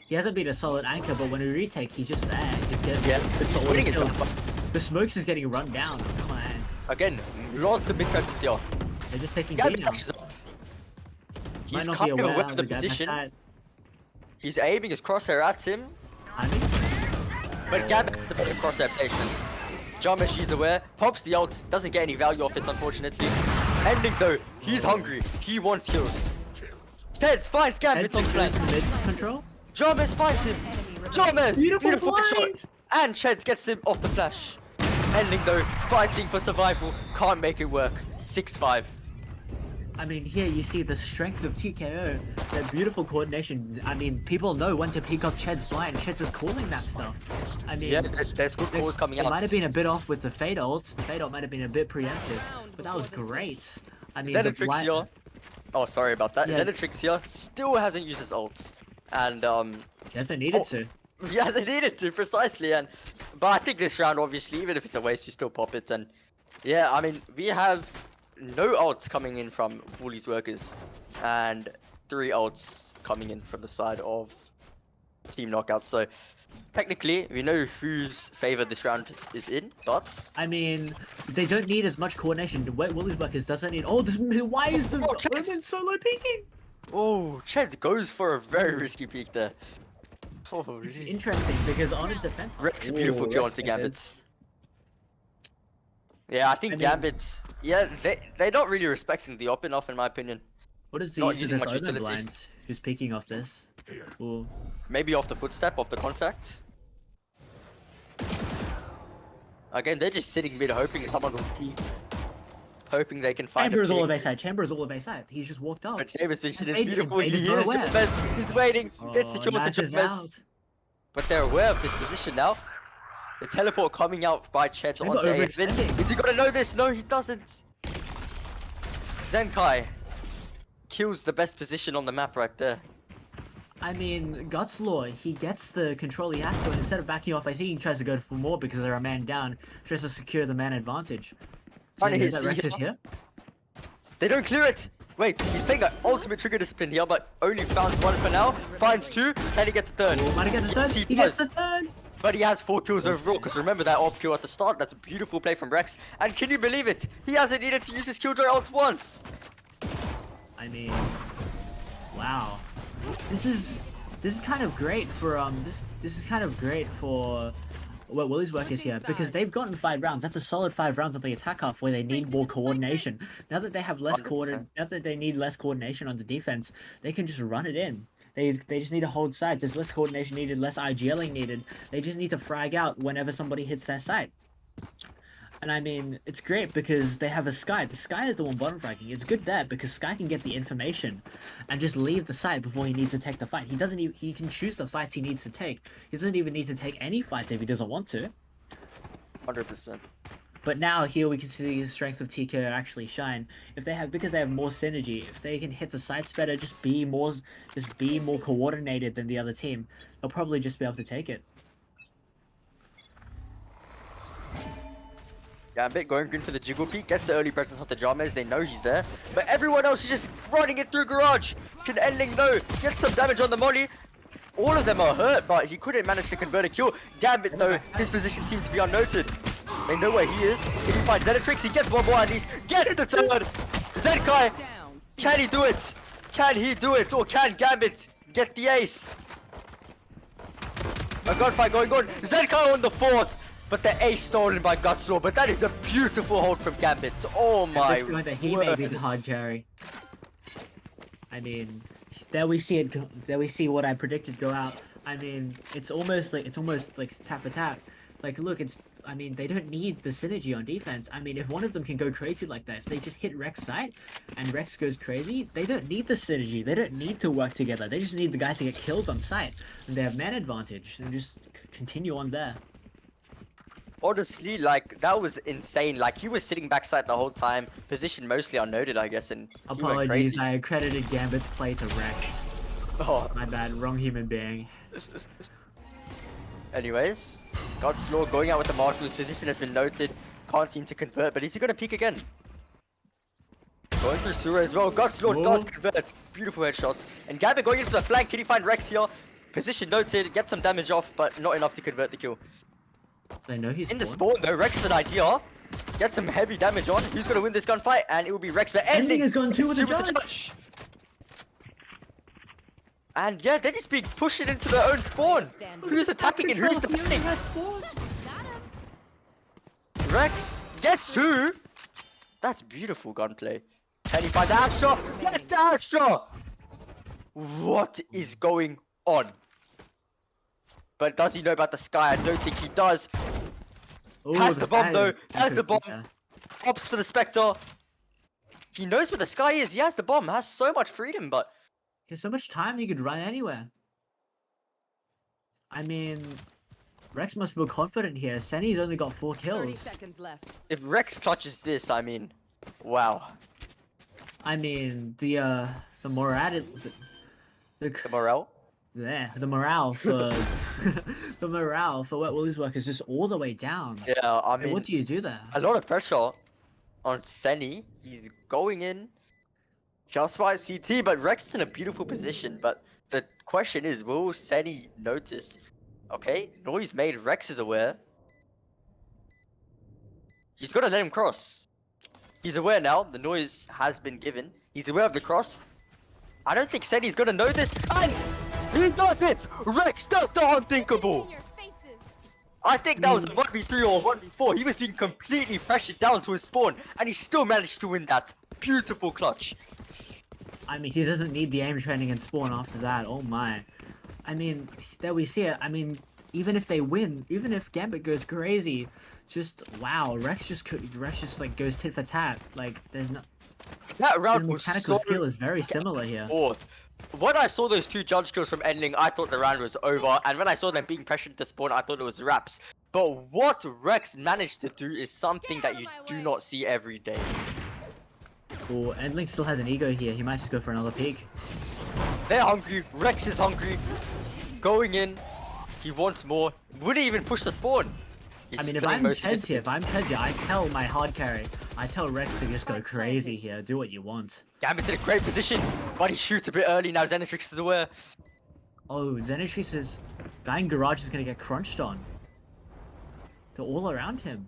He hasn't been a solid anchor, but when we retake, he's just there. He's getting yeah, the he's solid winning his kills. battles. The smokes is getting run down. Man, Again, lots of big presence here. they're just taking Gambit B now. touches up. Might He's not be kind of aware aware of the of the guy's position. side. He's aiming his crosshair at him, I mean, but Gambit has a better crosshair placement. Jarmesh, he's aware, pops the ult, doesn't get any value off it, unfortunately. Ending though, he's hungry, he wants kills. Teds finds Gambit on flank. mid control. Jarmesh finds him. Jarmesh, Beautiful shot. blind! And Cheds gets him off the flash. Ending though, fighting for survival, can't make it work. 6-5. I mean, here you see the strength of TKO, that beautiful coordination. I mean, people know when to peek off Ched's blind. Ched's is calling that stuff. I mean, Yeah, there's good calls coming it out. might have been a bit off with the fade ults. The fade ult might have been a bit preemptive, but that was great. I mean, the Xenatrix blind... here. Oh, sorry about that. Yeah. Xenatrix here still hasn't used his ults. And doesn't needed Oh. to. he hasn't needed to, precisely. And but I think this round, obviously, even if it's a waste, you still pop it. And yeah, I mean, we have no ults coming in from Woolies workers, and 3 ults coming in from the side of Team Knockout. So technically, we know whose favor this round is in. But I mean, they don't need as much coordination. Woolies workers doesn't need. Oh, why is the Oh, Cheds. Omen solo peeking? oh, Ched goes for a very risky peek there. Oh, It's really? interesting because on a defense. Rex, beautiful Ooh, kill Rex onto Gambit. Gambit. Yeah, I think I mean- Gambit. Yeah, they're not really respecting the op enough, in my opinion. What is the Not use of using this much Omen utility. blind? Who's peeking off this? Ooh. Maybe off the footstep, off the contact. Again, they're just sitting mid, hoping someone will peek, hoping they can find. Chamber a is all peek. of A side. Chamber is all of A side. He's just walked up. But Chambers vision is Fade- beautiful. Fade He is is not aware. Chambers. He's waiting. Gets the Oh, kill Match with is Chambers. out. But they're aware of this position now. The teleport coming out by Chet Chamber onto Avin. overextending. Is he gonna know this? No, he doesn't. Zenkai kills the best position on the map right there. I mean, Guts Law, he gets the control he has to, and instead of backing off, I think he tries to go for more because they're a man down, tries to secure the man advantage. So Trying to you know hit that C Rex is here. here? They don't clear it. Wait, he's playing an ultimate trigger discipline here, but only found 1 for now. Finds 2. Can he get the 3rd? Oh, might he get the Yes, third? he He gets does. the third! But he has 4 kills overall, because remember that op kill at the start? That's a beautiful play from Rex. And can you believe it? He hasn't needed to use his killjoy ult once. I mean, wow. This is kind of great for this is kind of great for what Woolies work is here because they've gotten 5 rounds. That's a solid 5 rounds on the attack half where they need more coordination. Now that they have less 100%. now that they need less coordination on the defense, they can just run it in. They just need to hold sides. There's less coordination needed, less IGLing needed. They just need to frag out whenever somebody hits their site. And I mean, it's great because they have a Sky. The Sky is the one bottom fragging. It's good there because Sky can get the information and just leave the site before he needs to take the fight. He doesn't even, he can choose the fights he needs to take. He doesn't even need to take any fights if he doesn't want to. 100%. But now here we can see the strength of TK actually shine. If they have, because they have more synergy, if they can hit the sites better, just be more coordinated than the other team, they'll probably just be able to take it. Gambit going green for the jiggle peek, gets the early presence of the Jarmez, they know he's there. But everyone else is just running it through garage. Can Endling know? Gets some damage on the molly. All of them are hurt, but he couldn't manage to convert a kill. Gambit though, his position seems to be unnoted. They know where he is. Can he find Xenatrix? He gets one more at least. Gets the 3rd. Zenkai, can he do it? Can he do it? Or can Gambit get the ace? A gunfight going on. Zenkai on the 4th. But the ace stolen by Gutslaw, but that is a beautiful hold from Gambit. Oh my At this point, he may be the hard carry. I mean, there we see it. There we see what I predicted go out. I mean, it's almost like tap for tap. Like, look, I mean, they don't need the synergy on defense. I mean, if one of them can go crazy like that, if they just hit Rex site and Rex goes crazy, they don't need the synergy. They don't need to work together. They just need the guys to get kills on site, and they have man advantage, and just continue on there. Honestly, like, that was insane. Like, he was sitting backside the whole time, position mostly unnoted, I guess, and he went Apologies, crazy. I accredited Gambit's play to Rex. Oh. My bad, wrong human being. Anyways, Godslaw going out with the marshal. His position has been noted. Can't seem to convert, but is he going to peek again? Going through Sura as well. Godslaw does convert. Beautiful headshots. And Gambit going in for the flank. Can he find Rex here? Position noted. Get some damage off, but not enough to convert the kill. I know he's In the spawn though, Rex is an idea. Get some heavy damage on. Who's going to win this gunfight? And it will be Rex. But Ending has gone 2 with the judge. And yeah, they're just being pushed into their own spawn. Who's attacking and who's defending? Rex gets 2. That's beautiful gunplay. Can he find the Astra? Gets the Astra! What is going on? But does he know about the sky? I don't think he does. Ooh, Has the bomb sky- though. Has the bomb. Yeah. Ops for the Spectre. He knows where the sky is. He has the bomb. Has so much freedom, but He has so much time he could run anywhere. I mean, Rex must feel confident here. Senny's only got 4 30 kills. seconds left. if Rex clutches this, I mean, wow. I mean, the morale, The morale. the morale for the morale for Wet Woolies work is just all the way down. Yeah, I Hey, mean, what do you do there? a lot of pressure on Senny. He's going in just by CT, but Rex is in a beautiful position. But the question is, will Senny notice? Okay, noise made. Rex is aware. He's got to let him cross. He's aware now. The noise has been given. He's aware of the cross. I don't think Senny's going to know this. And he does it! Rex does the unthinkable! I think that was a 1v3 or 1v4. He was being completely pressured down to his spawn, and he still managed to win that. Beautiful clutch. I mean, he doesn't need the aim training and spawn after that. Oh my. I mean, there we see it. I mean, even if they win, even if Gambit goes crazy, just wow, Rex just like goes tit for tat. Like there's no. That The round was mechanical so skill is very similar here. fourth. When I saw those 2 judge kills from Endling, I thought the round was over, and when I saw them being pressured to spawn, I thought it was wraps. But what Rex managed to do is something that you do not see every day. Oh, Endling still has an ego here. He might just go for another peek. They're hungry. Rex is hungry. Going in. He wants more. Would he even push the spawn? He's I mean, if filling I'm most of his- Cheds here, I tell my hard carry, I tell Rex to just go crazy here. Do what you want. Gambit's in a great position, but he shoots a bit early now. Xenatrix is aware. Oh, Xenatrix is... Guy in Garage is gonna get crunched on. They're all around him.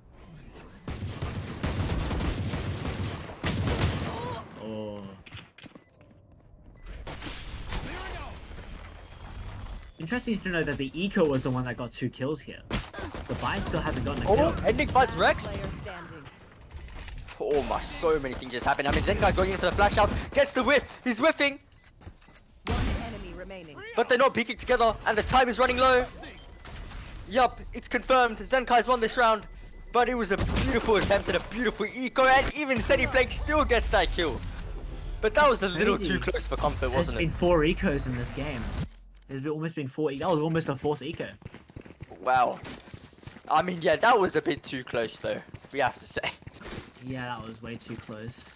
Oh. Interesting to know that the Eco was the one that got 2 kills here. The Buy still hasn't gotten a Oh, kill. Ending fights Rex. Player standing. Oh my, so many things just happened. I mean, Zenkai's going in for the flash out. Gets the whiff. He's whiffing, One enemy remaining. but they're not peeking together, and the time is running low. Yup, it's confirmed. Zenkai's won this round, but it was a beautiful attempt and a beautiful eco, and even Seti Flake still gets that kill. But that was a little crazy. too close for comfort, There's wasn't been it? 4 Ecos in this game. There's almost been 4 That was almost a 4th Eco. Wow. I mean, yeah, that was a bit too close, though. We have to say. Yeah, that was way too close.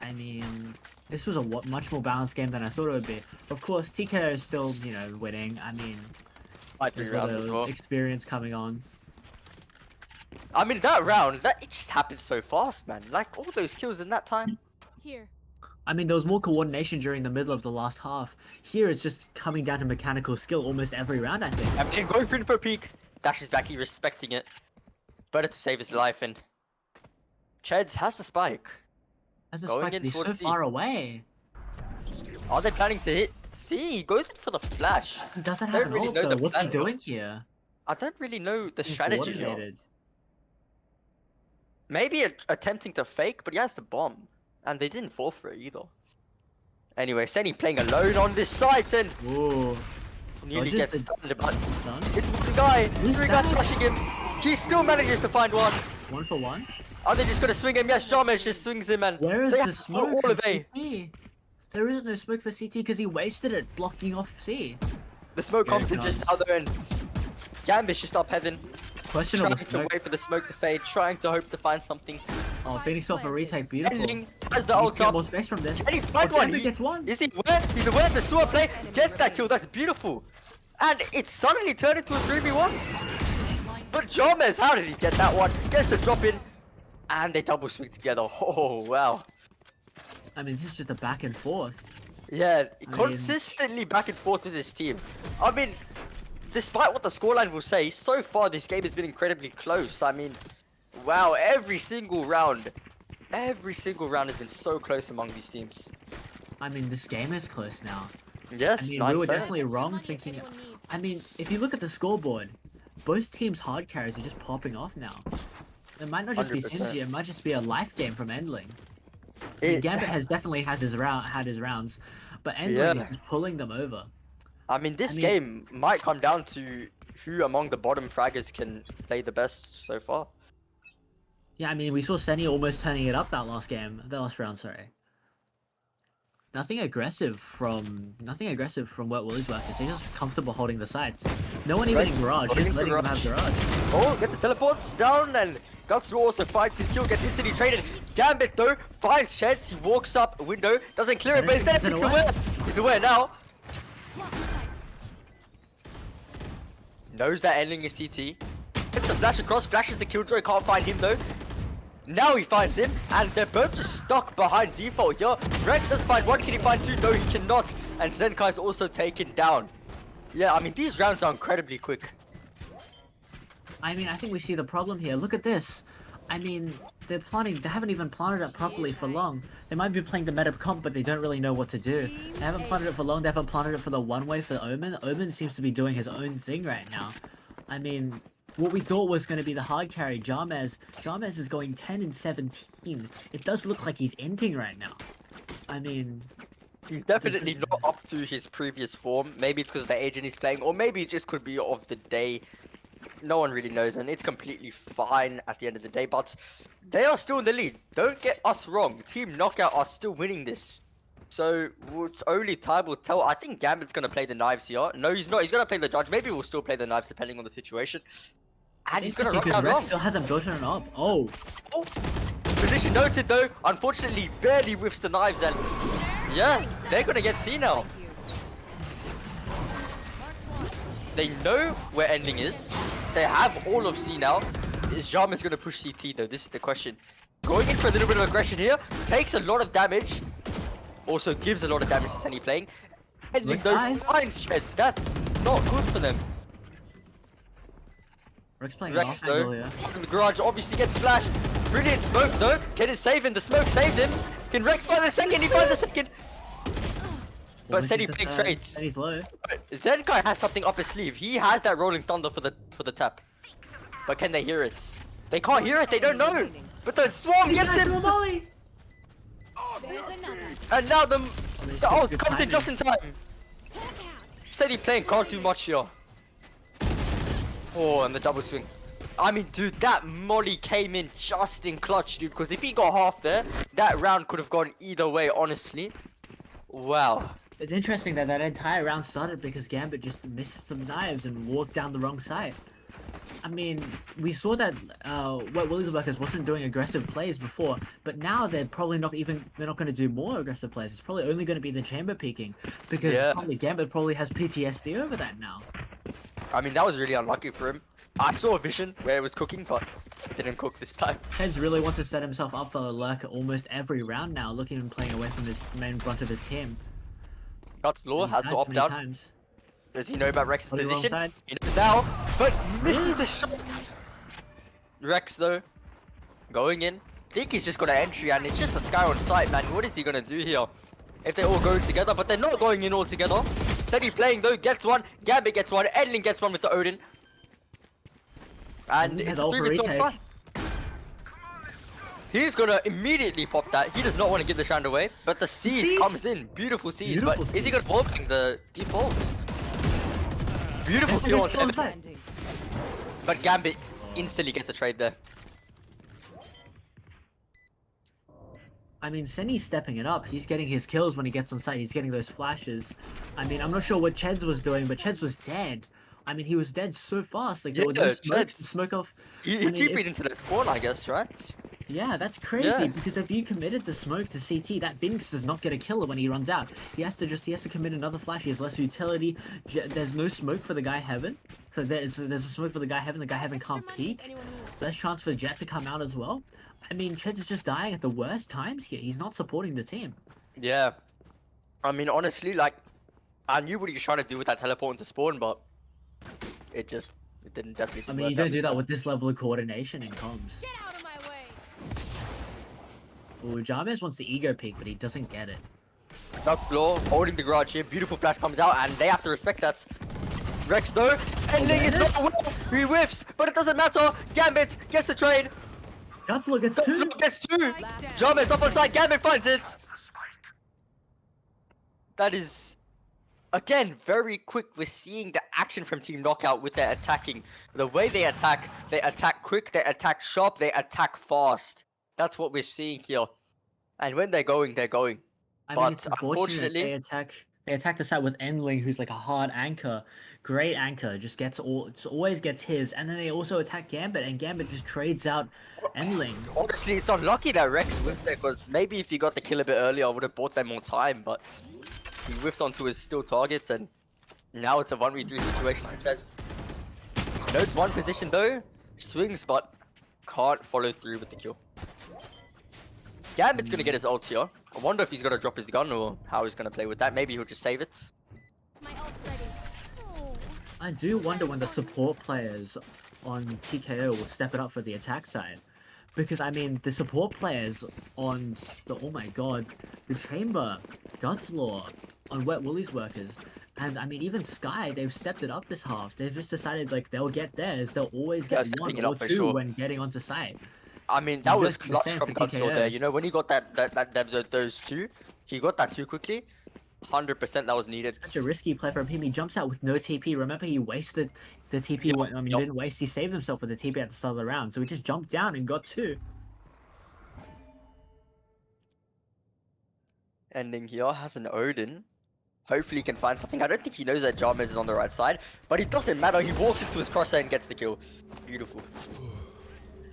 I mean, this was a much more balanced game than I thought it would be. Of course, TKO is still, you know, winning. I mean, Like there's 3 a lot rounds as of well. experience coming on. I mean, that round, it just happened so fast, man. Like, all those kills in that time. Here. I mean, there was more coordination during the middle of the last half. Here, it's just coming down to mechanical skill almost every round, I think. I mean, going for info peak, dashes back, he respecting it. Better to save his life, and Cheds has the spike. As a Going spike, in he's so towards C. far away. Are they planning to hit C? He goes in for the flash. He doesn't Don't have an really ult, know though. the What's he plan, though. doing here? I don't really know the He's strategy here. coordinated. Maybe attempting to fake, but he has the bomb. And they didn't fall for it either. Anyway, Senny playing alone on this site, and Ooh. Nearly Dodges gets the- stunned, but Done. it's one guy. Who's Three guys that? rushing him. He still manages to find one. 1 for 1. Are they just gonna swing him? Yes, Jamesh just swings him and Where is they the have smoke all of of A. CT? There is no smoke for CT because he wasted it blocking off C. The smoke Very comes in just nice. now though, and Gambit's just up heaven, Questionable trying to smoke. wait for the smoke to fade, trying to hope to find something. Oh, Phoenix off a retake. Beautiful. Ending has the Needs ult to get up. more space from this. And he find Oh, one. Gambit gets one. Is he aware? He's aware of the sewer play. Gets that kill. That's beautiful. And it suddenly turned into a 3v1. But James, how did he get that one? Gets the drop in. And they double swing together. Oh, wow. I mean, this is just a back and forth. Yeah, I consistently back and forth with his team. I mean, despite what the scoreline will say, so far this game has been incredibly close. I mean, wow, every single round has been so close among these teams. I mean, this game is close now. Yes, I mean, we 9-7. were definitely wrong thinking. I mean, if you look at the scoreboard, both teams' hard carries are just popping off now. It might not just be 100%. Synergy, it might just be a life game from Endling. I mean, Gambit has definitely had his rounds, but Endling is Yeah. just pulling them over. I mean, this I mean- game might come down to who among the bottom fraggers can play the best so far. Yeah, I mean, we saw Senny almost turning it up that last round, sorry. Nothing aggressive from what Woolies workers. They're just comfortable holding the sites. No one even Right, in garage, holding just the letting them have garage. Oh, get the teleports down and Guts also finds his kill, gets instantly traded. Gambit though finds Sheds, he walks up a window, doesn't clear it, but instead Is it it's aware? aware. He's aware now. Knows that ending is CT. Gets the flash across, flashes the killjoy, can't find him though. Now he finds him, and they're both just stuck behind default here. Rex does find one, can he find two? No, he cannot. And Zenkai is also taken down. Yeah, I mean, these rounds are incredibly quick. I mean, I think we see the problem here. Look at this. I mean, they haven't even planted it properly for long. They might be playing the meta comp, but they don't really know what to do. They haven't planted it for long, they haven't planted it for the one way for Omen. Omen seems to be doing his own thing right now. I mean, what we thought was going to be the hard carry, James is going 10 and 17. It does look like he's ending right now. I mean, He's definitely not up to his previous form. Maybe it's because of the agent he's playing, or maybe it just could be of the day. No one really knows, and it's completely fine at the end of the day, but they are still in the lead. Don't get us wrong. Team Knockout are still winning this. So, it's only time will tell. I think Gambit's going to play the knives here. No, he's not. He's going to play the judge. Maybe we'll still play the knives depending on the situation. And he's going to rock because out Rex wrong. still hasn't built it up. Oh, Oh, position noted though. Unfortunately, barely whiffs the knives, and yeah, they're gonna get C now. They know where ending is. They have all of C now. Is James gonna push CT though? This is the question. Going in for a little bit of aggression here. Takes a lot of damage. Also gives a lot of damage to Senny playing. Ending Looks those nice. fine shreds. That's not good for them. Rex playing Rex off angle though, here. in the garage obviously gets flashed. Brilliant smoke though. Can it save him? The smoke saved him. Can Rex find the second? He finds the second. But Almost Senny into playing third, trades. and he's low. But Zenkai has something up his sleeve. He has that rolling thunder for the tap. But can they hear it? They can't hear it. They don't know. But the swarm gets him. Molly! And now the he's ult good comes in timing. just in time. Steady playing can't do much here. Oh, and the double swing. I mean, dude, that molly came in just in clutch, dude. Because if he got half there, that round could have gone either way, honestly. Wow. It's interesting that entire round started because Gambit just missed some knives and walked down the wrong side. I mean, we saw that what Woolies workers wasn't doing aggressive plays before, but now they're probably they're not going to do more aggressive plays. It's probably only going to be the chamber peeking because Yeah. probably Gambit probably has PTSD over that now. I mean, that was really unlucky for him. I saw a vision where it was cooking, but it didn't cook this time. Cheds really wants to set himself up for a lurk almost every round now, looking and playing away from his main brunt of his team. Guts Law He's has died to too opt many out. times. Does he know about Rex's On the wrong position? side. He knows now, but misses the shot. Rex though, going in. Think he's just got an entry and it's just a sky on sight, man. What is he gonna do here? If they all go together, but they're not going in all together. Steady playing though, gets one. Gambit gets one. Edling gets one with the Odin. And He has it's a ult for 3v2 retake. on He's gonna immediately pop that. He does not want to give the round away, but the siege siege? comes in. Beautiful siege, but Beautiful is he gonna vault the default? Beautiful Gambit kill gets on killed on Evan. site. Standing. But Gambit instantly gets a trade there. I mean, Senny's stepping it up. He's getting his kills when he gets on site. He's getting those flashes. I mean, I'm not sure what Cheds was doing, but Cheds was dead. I mean, he was dead so fast. Like, there were no Yeah, smokes to Cheds- smoke off. He I mean, TP'd if- into the spawn, I guess, right? Yeah, that's crazy. Yeah. Because if you committed the smoke to CT, that Vinx does not get a killer when he runs out. He has to commit another flash. He has less utility. There's no smoke for the guy Heaven. So there's a smoke for the guy Heaven. The guy Heaven can't peek. Less chance for Jet to come out as well. I mean, Cheds is just dying at the worst times here. He's not supporting the team. Yeah. I mean, honestly, like, I knew what he was trying to do with that teleport into spawn, but it didn't definitely. I mean, you work don't out do this that time. with this level of coordination in comms. Get out of my way. Ooh, Jarmes wants the ego peek, but he doesn't get it. Top floor, holding the garage here. Beautiful flash comes out, and they have to respect that. Rex though, ending is not well. He whiffs, but it doesn't matter. Gambit gets the trade. Godzilla gets two. Gets two. Last Jarmes up on side. Gambit finds it. That is, again, very quick. We're seeing the action from Team Knockout with their attacking. The way they attack quick, they attack sharp, they attack fast. That's what we're seeing here. And when they're going, they're going. I But mean, it's unfortunate unfortunately- they attack the side with Endling, who's like a hard anchor, great anchor, just always gets his, and then they also attack Gambit, and Gambit just trades out Endling. Honestly, it's unlucky that Rex whiffed there, because maybe if he got the kill a bit earlier, I would have bought them more time, but he whiffed onto his still targets, and now it's a 1v3 situation. Notes one position though, swings, but can't follow through with the kill. Gambit's gonna get his ult here. I wonder if he's gonna drop his gun or how he's gonna play with that. Maybe he'll just save it. My ult's ready. Oh. I do wonder when the support players on TKO will step it up for the attack side. Because, I mean, the support players on the, oh my god, the Chamber, Gutslaw, on Wet Woolies workers, and I mean, even Sky, they've stepped it up this half. They've just decided, like, they'll get theirs. They'll always Yeah, get stepping one it or up for two sure. when getting onto site. I mean, that was Just the clutch same from for Gunslow TKO. there. You know, when he got those two, he got that too quickly. 100% that was needed. Such a risky play from him. He jumps out with no TP. Remember, he wasted the TP. Yup, I mean, yup. didn't waste. He saved himself with the TP at the start of the round. So he just jumped down and got two. Ending here has an Odin. Hopefully he can find something. I don't think he knows that Jarmes is on the right side, but it doesn't matter. He walks into his crosshair and gets the kill. Beautiful.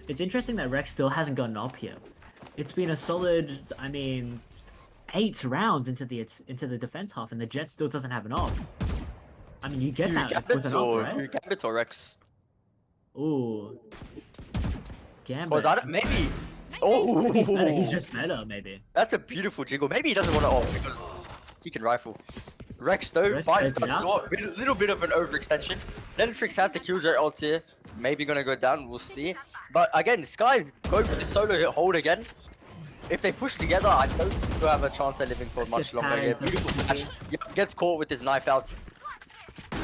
It's interesting that Rex still hasn't gotten up here. It's been a solid, I mean, 8 rounds into the defense half, and the Jet still doesn't have an op. I mean, you get that with an op, right? Gambit or Rex? Ooh. Gambit. Because I don't, maybe. Oh, He's just better, maybe. That's a beautiful jiggle. Maybe he doesn't want to ult because he can rifle. Rex though Rex finds goes down. a little bit of an overextension. Zentrix has the killjoy ult here. Maybe gonna go down. We'll see. But again, Sky going for the solo hold again. If they push together, I don't think we'll have a chance at living for Let's much just longer. carry Yeah, the beautiful TP. flash. Yep, gets caught with his knife out.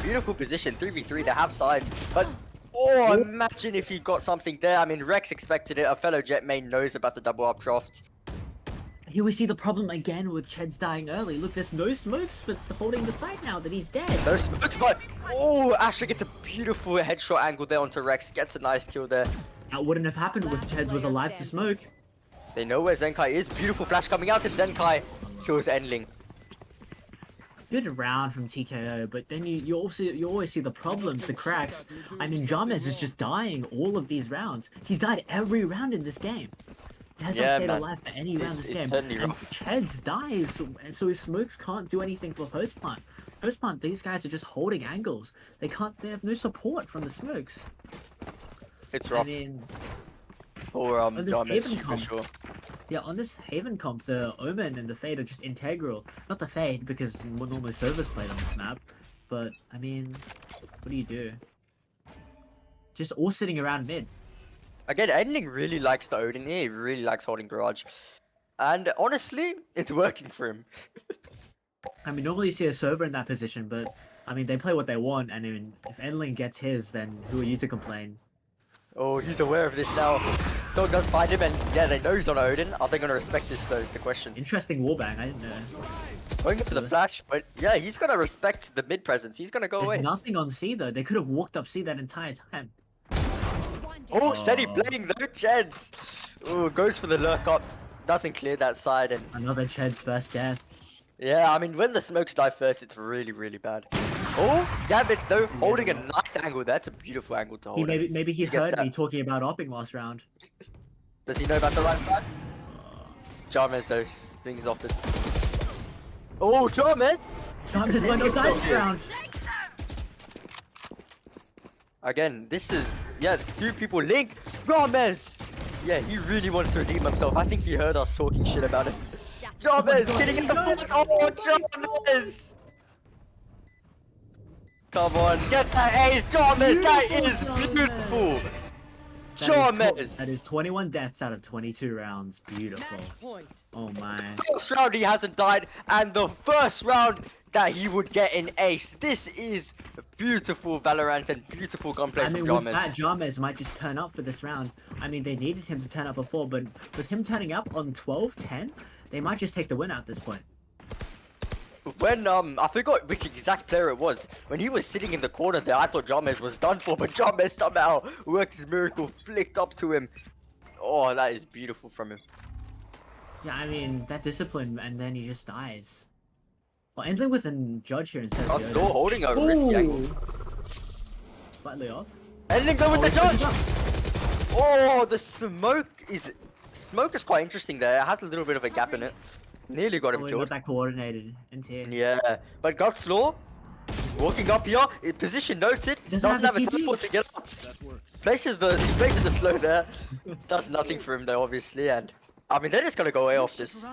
Beautiful position, 3v3. They have sides, but oh, imagine if he got something there. I mean, Rex expected it. A fellow Jet main knows about the double updraft. Here we see the problem again with Cheds dying early. Look, there's no smokes for holding the site now that he's dead. No smokes, but oh, Asher gets a beautiful headshot angle there onto Rex. Gets a nice kill there. That wouldn't have happened if Cheds was alive to smoke. They know where Zenkai is. Beautiful flash coming out, and Zenkai kills Endling. Good round from TKO, but then you always see the problems, the cracks. I mean, Jarmes is just dying all of these rounds. He's died every round in this game. He has not Yeah, stayed man. alive for any round It's this game. certainly And rough. Cheds dies, and so his smokes can't do anything for post plant. Post plant, these guys are just holding angles. They have no support from the smokes. It's I rough mean, for this Jarmes Haven for comp. sure. yeah, on this Haven comp, the Omen and the Fade are just integral. Not the Fade, because normally Servers played on this map. But, I mean, what do you do? Just all sitting around mid. Again, Endling really likes the Odin here. He really likes holding garage. And honestly, it's working for him. I mean, normally you see a server in that position, but, I mean, they play what they want, and I mean, if Endling gets his, then who are you to complain? Oh, he's aware of this now. Dog does find him, and yeah, they know he's on Odin. Are they going to respect this, though, is the question. Interesting wallbang, I didn't know. Going for the Duelist. flash, but yeah, he's gonna respect the mid presence. He's gonna go There's away. nothing on C though. They could have walked up C that entire time. One down. Oh, steady Oh. playing though, Jeds. Oh, goes for the lurk up. Doesn't clear that side, and Another Ched's first death. yeah, I mean when the smokes die first, it's really, really bad. Oh, Gambit though, holding a nice angle. That's a beautiful angle to He hold. maybe he He gets heard me that. talking about opping last round. Does he know about the right side? Jarmes though, swings off it. Oh, Jarmes! Jarmes might not die this round. Again, this is, yeah, two people link. Jarmes! Yeah, he really wants to redeem himself. I think he heard us talking shit about it. Jarmes, God, getting in the he foot. Oh, Jarmes! Come on, get that ace, Jarmes! That is Beautiful, beautiful! That is 21 deaths out of 22 rounds. Beautiful. Oh my. First round he hasn't died, and the first round that he would get an ace. This is beautiful Valorant and beautiful gunplay I mean, from with Jarmes. that, Jarmes might just turn up for this round. I mean, they needed him to turn up before, but with him turning up on 12-10, they might just take the win at this point. When I forgot which exact player it was. When he was sitting in the corner there, I thought Jarmes was done for, but Jarmes somehow worked his miracle, flicked up to him. Oh, that is beautiful from him. Yeah, I mean, that discipline, and then he just dies. Well, ending with a judge here instead of Not the holding a risky angle. Slightly off. Ending though with the he's judge. up. Oh, the smoke is quite interesting there. It has a little bit of a gap in it. Nearly got him Oh, killed. not that coordinated into here. Yeah, but Gutslaw, he's walking up here. Position noted. Doesn't have Doesn't have the a TP. teleport to get up. Places the slow there. Does nothing for him though, obviously, and I mean they're just gonna go away off this.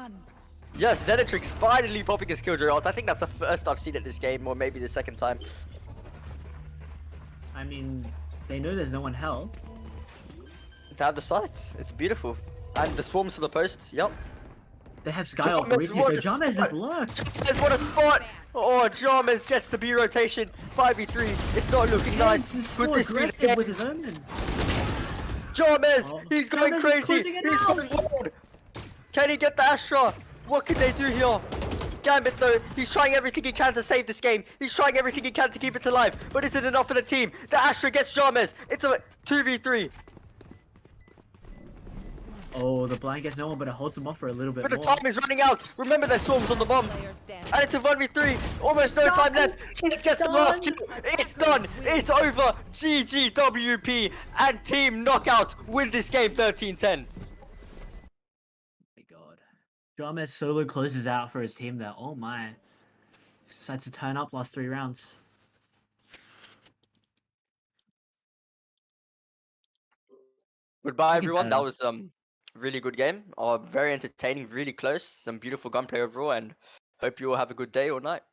Yes, Zenetrix finally popping his killjoy ult. I think that's the first I've seen it this game, or maybe the second time. I mean, they know there's no one hell. To have the sights, it's beautiful, and the swarms to the post. Yep. They have Sky off Jarmes, retake, what but a Jarmes is spot. lurked. Jarmes, what a spot! Oh, Jarmes gets the B rotation. 5v3. It's not looking Chance is nice. so Could this be the aggressive game? with his omen. Jarmes, Oh. he's going Jarmes is crazy. closing it He's out. going wild. Can he get the Astra? What can they do here? Gambit though, he's trying everything he can to save this game. He's trying everything he can to keep it alive. But is it enough for the team? The Astra gets Jarmes. It's a 2v3. Oh, the blind gets no one, but it holds him off for a little bit But the more. time is running out. Remember there's swarms on the bomb. And it's a 1v3. Almost no time left. Chance gets the last kill. It's done. It's over. GGWP and Team Knockout win this game 13-10. My god. Jarmes solo closes out for his team there. Oh my. Decides to turn up last 3 rounds. Goodbye You can everyone. turn it That up. was really good game. Very entertaining, really close. Some beautiful gunplay overall, and hope you all have a good day or night.